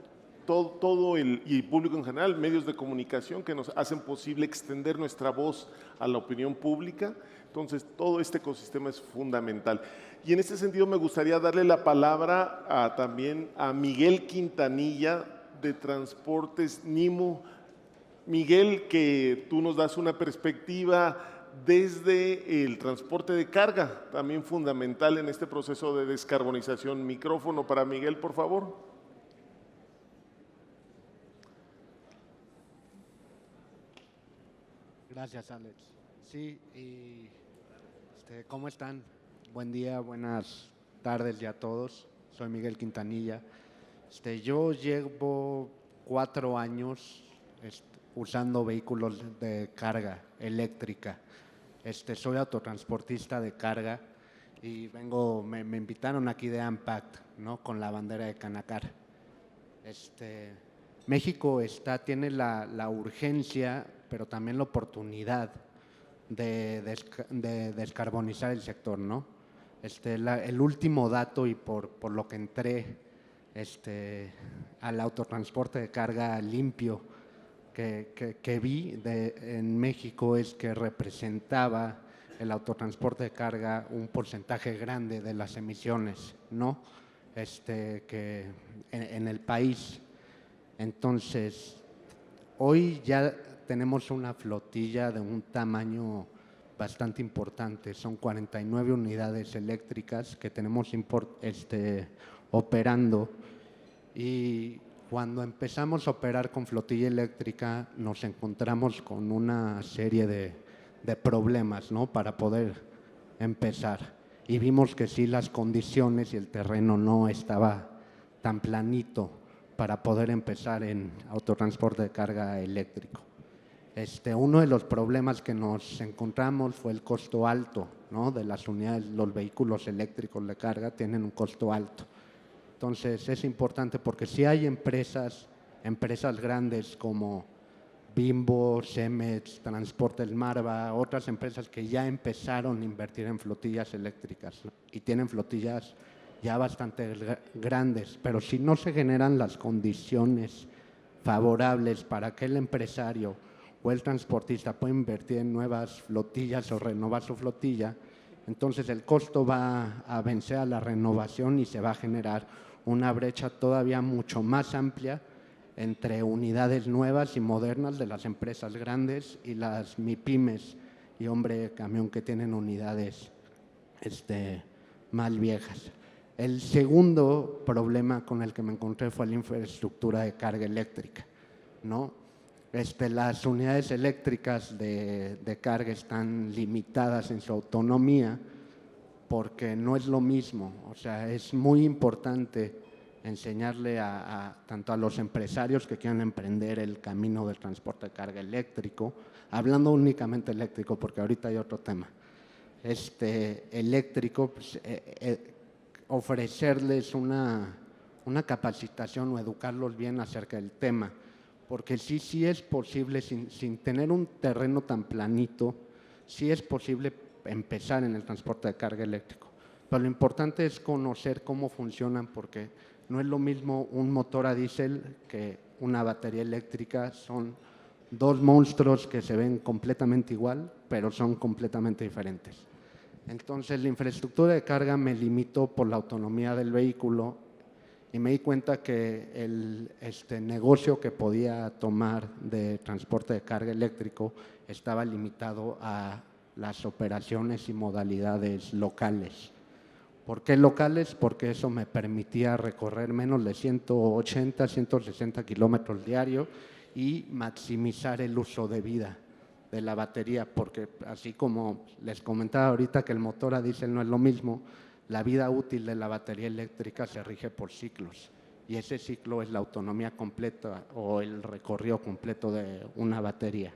todo y público en general, medios de comunicación que nos hacen posible extender nuestra voz a la opinión pública. Entonces, todo este ecosistema es fundamental. Y en este sentido me gustaría darle la palabra también a Miguel Quintanilla de Transportes Nimo. Miguel, que tú nos das una perspectiva desde el transporte de carga, también fundamental en este proceso de descarbonización. Micrófono para Miguel, por favor. Gracias, Alex. Sí, y ¿cómo están? Buen día, buenas tardes ya a todos. Soy Miguel Quintanilla. Yo llevo 4 años usando vehículos de carga eléctrica. Soy autotransportista de carga y me invitaron aquí de AMPACT, ¿no? Con la bandera de Canacar. México tiene la urgencia, pero también la oportunidad de descarbonizar el sector, ¿no? El último dato, y por lo que entré al autotransporte de carga limpio que vi en México, es que representaba el autotransporte de carga un porcentaje grande de las emisiones, ¿no? Que en el país. Entonces, hoy ya tenemos una flotilla de un tamaño bastante importante. Son 49 unidades eléctricas que tenemos operando, y cuando empezamos a operar con flotilla eléctrica nos encontramos con una serie de problemas, ¿no? Para poder empezar. Y vimos que sí, las condiciones y el terreno no estaba tan planito para poder empezar en autotransporte de carga eléctrico. Uno de los problemas que nos encontramos fue el costo alto, ¿no? De las unidades. Los vehículos eléctricos de carga tienen un costo alto. Entonces es importante porque sí hay empresas grandes como Bimbo, Cemex, Transportes Marva, otras empresas que ya empezaron a invertir en flotillas eléctricas y tienen flotillas ya bastante grandes, pero si no se generan las condiciones favorables para que el empresario o el transportista pueda invertir en nuevas flotillas o renovar su flotilla, entonces el costo va a vencer a la renovación y se va a generar una brecha todavía mucho más amplia entre unidades nuevas y modernas de las empresas grandes y las MIPYMES y hombre camión que tienen unidades más viejas. El segundo problema con el que me encontré fue la infraestructura de carga eléctrica. ¿no? Las unidades eléctricas de carga están limitadas en su autonomía porque no es lo mismo. O sea, es muy importante enseñarle tanto a los empresarios que quieran emprender el camino del transporte de carga eléctrico, hablando únicamente eléctrico, porque ahorita hay otro tema, eléctrico, pues, ofrecerles una capacitación o educarlos bien acerca del tema, porque sí es posible, sin tener un terreno tan planito, sí es posible empezar en el transporte de carga eléctrico. Pero lo importante es conocer cómo funcionan, porque no es lo mismo un motor a diésel que una batería eléctrica. Son dos monstruos que se ven completamente igual, pero son completamente diferentes. Entonces, la infraestructura de carga me limitó por la autonomía del vehículo y me di cuenta que el negocio que podía tomar de transporte de carga eléctrico estaba limitado a las operaciones y modalidades locales. ¿Por qué locales? Porque eso me permitía recorrer menos de 180, 160 kilómetros diarios y maximizar el uso de vida de la batería, porque así como les comentaba ahorita que el motor a diésel no es lo mismo, la vida útil de la batería eléctrica se rige por ciclos y ese ciclo es la autonomía completa o el recorrido completo de una batería.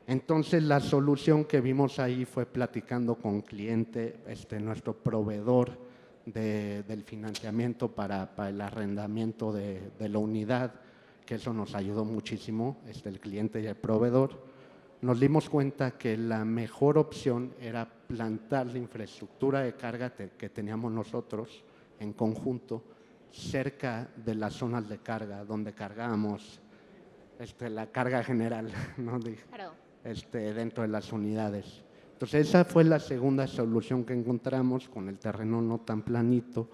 Entonces, la solución que vimos ahí fue platicando con cliente, nuestro proveedor del financiamiento para el arrendamiento de la unidad, que eso nos ayudó muchísimo, el cliente y el proveedor. Nos dimos cuenta que la mejor opción era plantar la infraestructura de carga que teníamos nosotros en conjunto cerca de las zonas de carga donde cargábamos la carga general, ¿no? Claro. Dentro de las unidades. Entonces, esa fue la segunda solución que encontramos con el terreno no tan planito.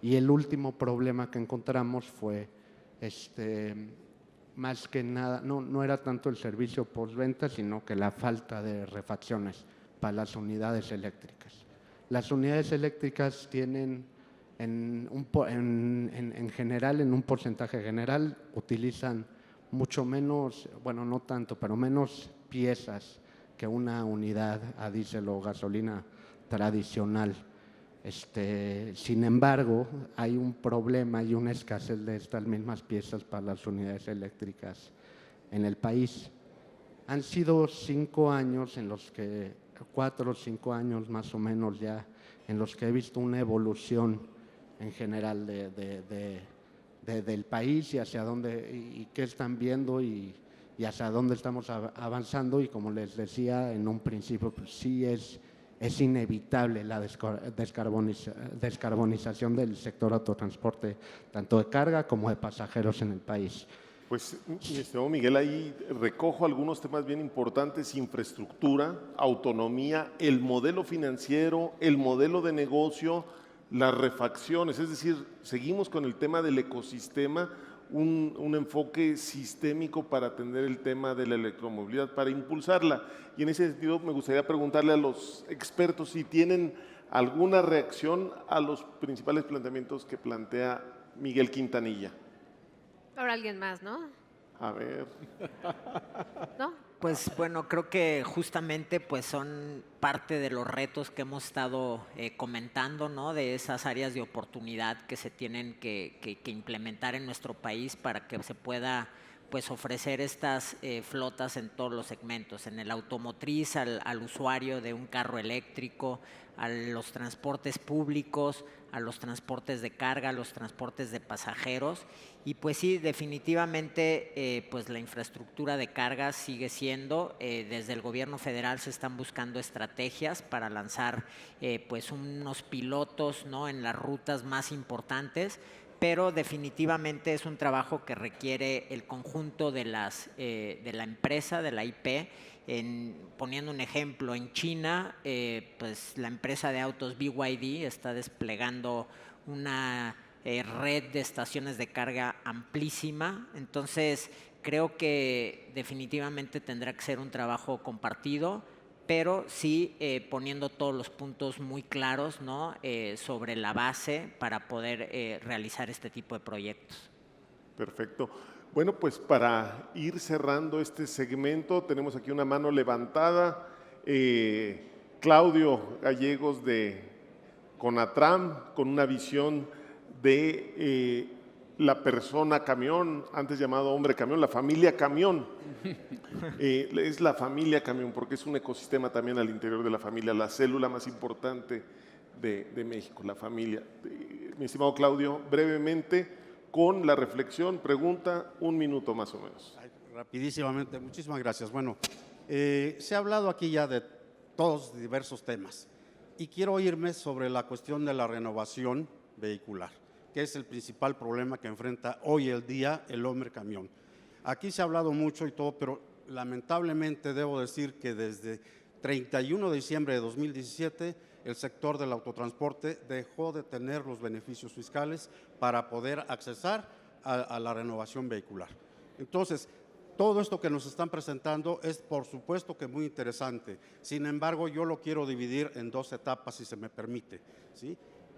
Y el último problema que encontramos fue más que nada, no era tanto el servicio postventa, sino que la falta de refacciones para las unidades eléctricas. Las unidades eléctricas tienen, en general, en un porcentaje general, utilizan mucho menos, bueno, no tanto, pero menos piezas que una unidad a diésel o gasolina tradicional. Sin embargo, hay un problema y una escasez de estas mismas piezas para las unidades eléctricas en el país. Han sido 5 años en los que, 4 o 5 años más o menos ya, en los que he visto una evolución en general del país y hacia dónde, y qué están viendo y hacia dónde estamos avanzando. Y como les decía en un principio, pues sí es inevitable la descarbonización del sector autotransporte, tanto de carga como de pasajeros en el país. Pues, mi estimado Miguel, ahí recojo algunos temas bien importantes: infraestructura, autonomía, el modelo financiero, el modelo de negocio, las refacciones. Es decir, seguimos con el tema del ecosistema, un enfoque sistémico para atender el tema de la electromovilidad, para impulsarla. Y en ese sentido me gustaría preguntarle a los expertos si tienen alguna reacción a los principales planteamientos que plantea Miguel Quintanilla. Ahora alguien más, ¿no? A ver. ¿No? Pues bueno, creo que justamente pues son parte de los retos que hemos estado comentando, ¿no? De esas áreas de oportunidad que se tienen que implementar en nuestro país para que se pueda pues ofrecer estas flotas en todos los segmentos, en el automotriz, al usuario de un carro eléctrico, a los transportes públicos, a los transportes de carga, a los transportes de pasajeros. Y pues sí, definitivamente pues la infraestructura de carga sigue siendo, desde el gobierno federal se están buscando estrategias para lanzar pues unos pilotos, ¿no? En las rutas más importantes, pero definitivamente es un trabajo que requiere el conjunto de la empresa, de la IP. Poniendo un ejemplo, en China, pues la empresa de autos BYD está desplegando una red de estaciones de carga amplísima. Entonces, creo que definitivamente tendrá que ser un trabajo compartido, pero sí poniendo todos los puntos muy claros, ¿no? Sobre la base para poder realizar este tipo de proyectos. Perfecto. Bueno, pues para ir cerrando este segmento, tenemos aquí una mano levantada. Claudio Gallegos de Conatram, con una visión de la persona camión, antes llamado hombre camión, la familia camión. Es la familia camión porque es un ecosistema también al interior de la familia, la célula más importante de México, la familia. Mi estimado Claudio, brevemente, con la reflexión, pregunta, 1 minuto más o menos. Rapidísimamente, muchísimas gracias. Bueno, se ha hablado aquí ya de todos diversos temas y quiero irme sobre la cuestión de la renovación vehicular, que es el principal problema que enfrenta hoy el día el hombre camión. Aquí se ha hablado mucho y todo, pero lamentablemente debo decir que desde 31 de diciembre de 2017 el sector del autotransporte dejó de tener los beneficios fiscales para poder accesar a la renovación vehicular. Entonces, todo esto que nos están presentando es, por supuesto, que muy interesante. Sin embargo, yo lo quiero dividir en 2 etapas, si se me permite, ¿sí?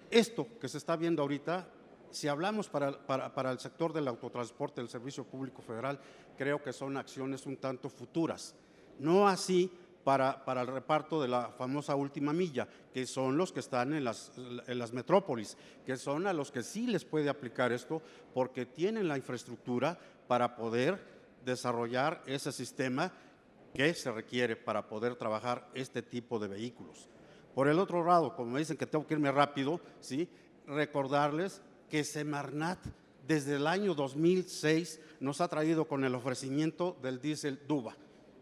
Esto que se está viendo ahorita, si hablamos para el sector del autotransporte del Servicio Público Federal, creo que son acciones un tanto futuras. No así para el reparto de la famosa última milla, que son los que están en las metrópolis, que son a los que sí les puede aplicar esto porque tienen la infraestructura para poder desarrollar ese sistema que se requiere para poder trabajar este tipo de vehículos. Por el otro lado, como me dicen que tengo que irme rápido, ¿sí? Recordarles que Semarnat desde el año 2006 nos ha traído con el ofrecimiento del diésel Duba.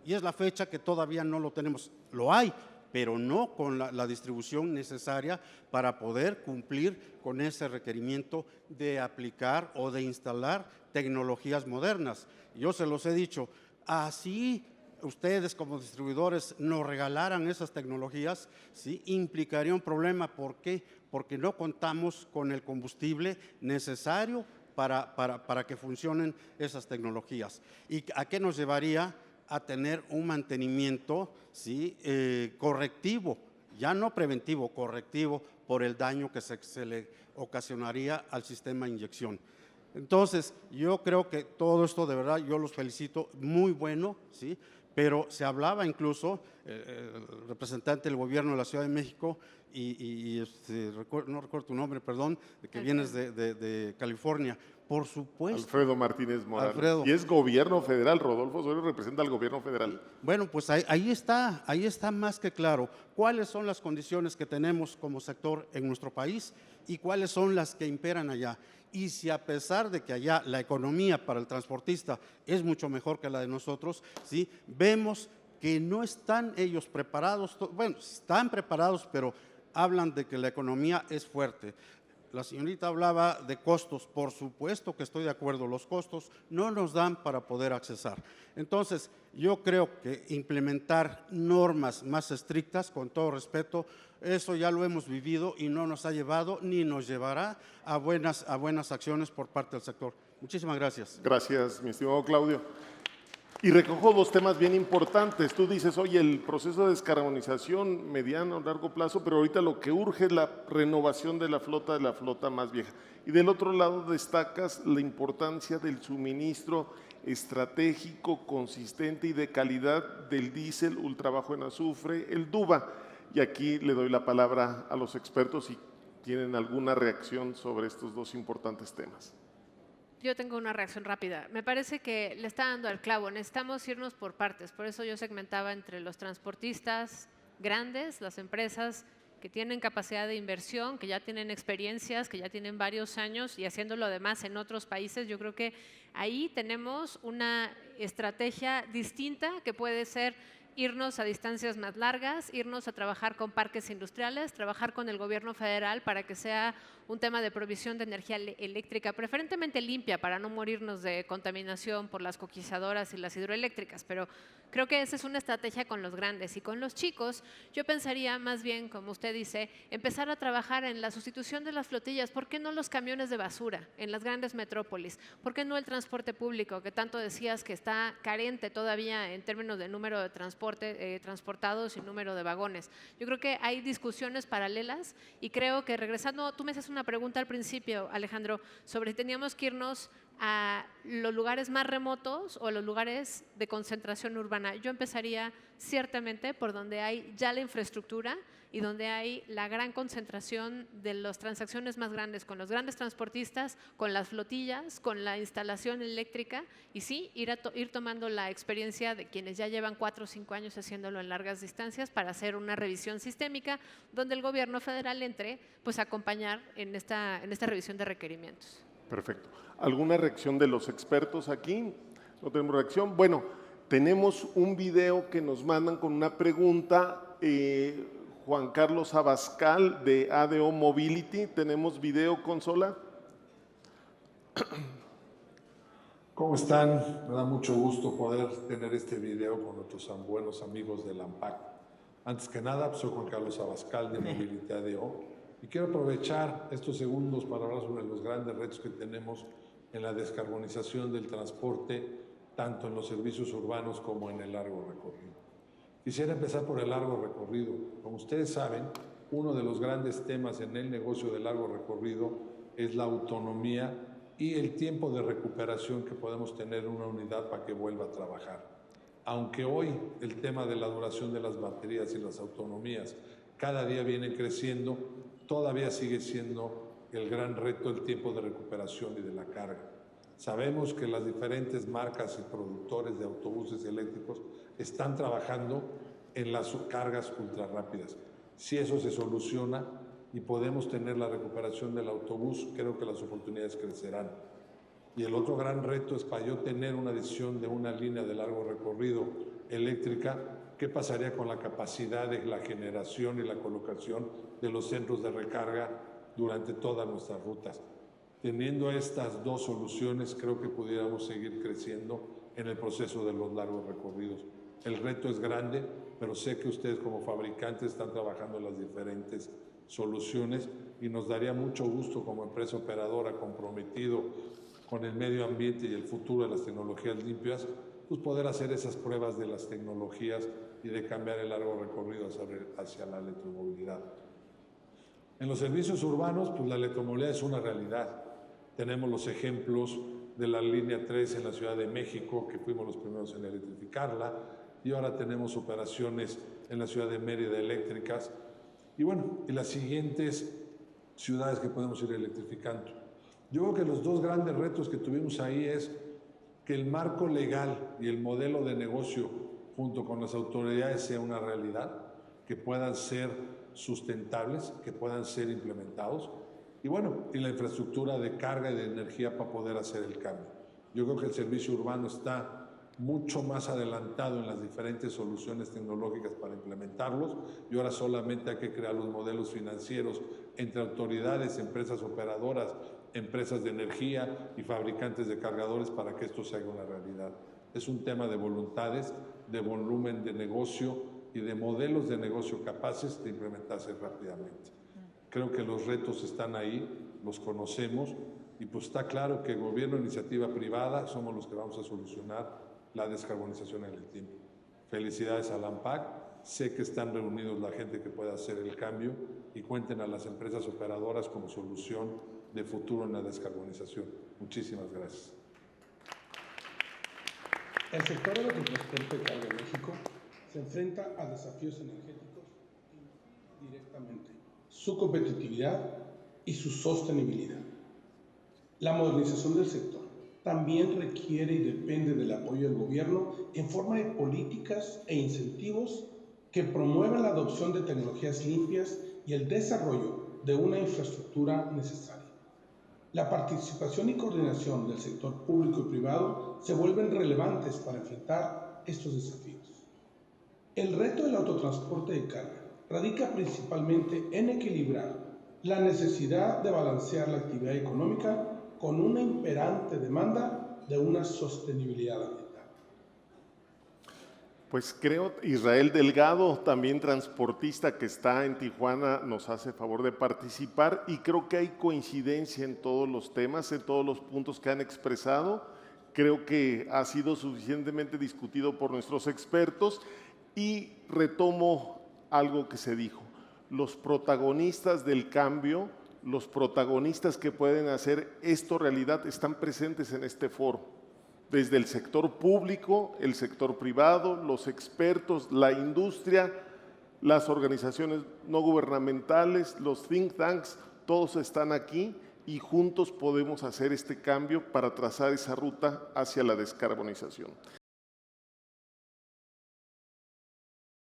Y es la fecha que todavía no lo tenemos. Lo hay, pero no con la distribución necesaria para poder cumplir con ese requerimiento de aplicar o de instalar tecnologías modernas. Yo se los he dicho, así ustedes como distribuidores nos regalaran esas tecnologías, ¿sí? Implicaría un problema. ¿Por qué? Porque no contamos con el combustible necesario para que funcionen esas tecnologías. ¿Y a qué nos llevaría? A tener un mantenimiento, ¿sí? Correctivo, ya no preventivo, correctivo por el daño que se le ocasionaría al sistema de inyección. Entonces, yo creo que todo esto, de verdad, yo los felicito, muy bueno, ¿sí? Pero se hablaba incluso, el representante del gobierno de la Ciudad de México, no recuerdo tu nombre, perdón, que vienes de California. Por supuesto. Alfredo Martínez Morales. Alfredo. Y es gobierno federal, Rodolfo Osorio representa al gobierno federal. Bueno, pues ahí está más que claro cuáles son las condiciones que tenemos como sector en nuestro país y cuáles son las que imperan allá. Y si a pesar de que allá la economía para el transportista es mucho mejor que la de nosotros, ¿sí? Vemos que no están ellos preparados, bueno, están preparados, pero hablan de que la economía es fuerte. La señorita hablaba de costos, por supuesto que estoy de acuerdo, los costos no nos dan para poder accesar. Entonces, yo creo que implementar normas más estrictas, con todo respeto, eso ya lo hemos vivido y no nos ha llevado ni nos llevará a buenas acciones por parte del sector. Muchísimas gracias. Gracias, mi estimado Claudio. Y recojo 2 temas bien importantes. Tú dices, oye, el proceso de descarbonización mediano, largo plazo, pero ahorita lo que urge es la renovación de la flota más vieja. Y del otro lado destacas la importancia del suministro estratégico, consistente y de calidad del diésel ultra bajo en azufre, el Duba. Y aquí le doy la palabra a los expertos si tienen alguna reacción sobre estos 2 importantes temas. Yo tengo una reacción rápida. Me parece que le está dando al clavo. Necesitamos irnos por partes. Por eso yo segmentaba entre los transportistas grandes, las empresas que tienen capacidad de inversión, que ya tienen experiencias, que ya tienen varios años y haciéndolo además en otros países. Yo creo que ahí tenemos una estrategia distinta que puede ser irnos a distancias más largas, irnos a trabajar con parques industriales, trabajar con el gobierno federal para que sea un tema de provisión de energía eléctrica, preferentemente limpia para no morirnos de contaminación por las coquizadoras y las hidroeléctricas, pero creo que esa es una estrategia con los grandes. Y con los chicos, yo pensaría más bien, como usted dice, empezar a trabajar en la sustitución de las flotillas. ¿Por qué no los camiones de basura en las grandes metrópolis? ¿Por qué no el transporte público, que tanto decías que está carente todavía en términos de número de transporte transportados y número de vagones. Yo creo que hay discusiones paralelas y creo que regresando, tú me haces una pregunta al principio, Alejandro, sobre si teníamos que irnos a los lugares más remotos o los lugares de concentración urbana. Yo empezaría ciertamente por donde hay ya la infraestructura y donde hay la gran concentración de las transacciones más grandes, con los grandes transportistas, con las flotillas, con la instalación eléctrica y sí, ir tomando la experiencia de quienes ya llevan 4 o 5 años haciéndolo en largas distancias para hacer una revisión sistémica donde el gobierno federal entre pues, a acompañar en esta revisión de requerimientos. Perfecto. ¿Alguna reacción de los expertos aquí? ¿No tenemos reacción? Bueno, tenemos un video que nos mandan con una pregunta. Juan Carlos Abascal de ADO Mobility. ¿Tenemos video, consola? ¿Cómo están? Me da mucho gusto poder tener este video con nuestros buenos amigos del ANPAC. Antes que nada, soy Juan Carlos Abascal de Mobility ADO y quiero aprovechar estos segundos para hablar sobre los grandes retos que tenemos en la descarbonización del transporte, tanto en los servicios urbanos como en el largo recorrido. Quisiera empezar por el largo recorrido. Como ustedes saben, uno de los grandes temas en el negocio de largo recorrido es la autonomía y el tiempo de recuperación que podemos tener en una unidad para que vuelva a trabajar. Aunque hoy el tema de la duración de las baterías y las autonomías cada día vienen creciendo, todavía sigue siendo el gran reto el tiempo de recuperación y de la carga. Sabemos que las diferentes marcas y productores de autobuses eléctricos están trabajando en las cargas ultra rápidas. Si eso se soluciona y podemos tener la recuperación del autobús, creo que las oportunidades crecerán. Y el otro gran reto es para yo tener una decisión de una línea de largo recorrido eléctrica, ¿qué pasaría con la capacidad de la generación y la colocación de los centros de recarga durante todas nuestras rutas? Teniendo estas dos soluciones, creo que pudiéramos seguir creciendo en el proceso de los largos recorridos. El reto es grande, pero sé que ustedes como fabricantes están trabajando en las diferentes soluciones y nos daría mucho gusto como empresa operadora comprometido con el medio ambiente y el futuro de las tecnologías limpias, pues poder hacer esas pruebas de las tecnologías y de cambiar el largo recorrido hacia la electromovilidad. En los servicios urbanos, pues la electromovilidad es una realidad. Tenemos los ejemplos de la línea 3 en la Ciudad de México, que fuimos los primeros en electrificarla, y ahora tenemos operaciones en la Ciudad de Mérida eléctricas, y bueno, y las siguientes ciudades que podemos ir electrificando. Yo creo que los dos grandes retos que tuvimos ahí es que el marco legal y el modelo de negocio junto con las autoridades sea una realidad, que puedan ser sustentables, que puedan ser implementados, y bueno, y la infraestructura de carga y de energía para poder hacer el cambio. Yo creo que el servicio urbano está mucho más adelantado en las diferentes soluciones tecnológicas para implementarlos y ahora solamente hay que crear los modelos financieros entre autoridades, empresas operadoras, empresas de energía y fabricantes de cargadores para que esto se haga una realidad. Es un tema de voluntades, de volumen de negocio y de modelos de negocio capaces de implementarse rápidamente. Creo que los retos están ahí, los conocemos y pues está claro que gobierno e iniciativa privada somos los que vamos a solucionar la descarbonización en el tiempo. Felicidades al ANPAC, sé que están reunidos la gente que pueda hacer el cambio y cuenten a las empresas operadoras como solución de futuro en la descarbonización. Muchísimas gracias. El sector del autotransporte de carga en México se enfrenta a desafíos energéticos directamente, su competitividad y su sostenibilidad. La modernización del sector también requiere y depende del apoyo del gobierno en forma de políticas e incentivos que promuevan la adopción de tecnologías limpias y el desarrollo de una infraestructura necesaria. La participación y coordinación del sector público y privado se vuelven relevantes para enfrentar estos desafíos. El reto del autotransporte de carga radica principalmente en equilibrar la necesidad de balancear la actividad económica con una imperante demanda de una sostenibilidad ambiental. Pues creo, Israel Delgado, también transportista que está en Tijuana, nos hace favor de participar y creo que hay coincidencia en todos los temas, en todos los puntos que han expresado. Creo que ha sido suficientemente discutido por nuestros expertos Y retomo algo que se dijo. Los protagonistas del cambio, los protagonistas que pueden hacer esto realidad están presentes en este foro. Desde el sector público, el sector privado, los expertos, la industria, las organizaciones no gubernamentales, los think tanks, todos están aquí y juntos podemos hacer este cambio para trazar esa ruta hacia la descarbonización.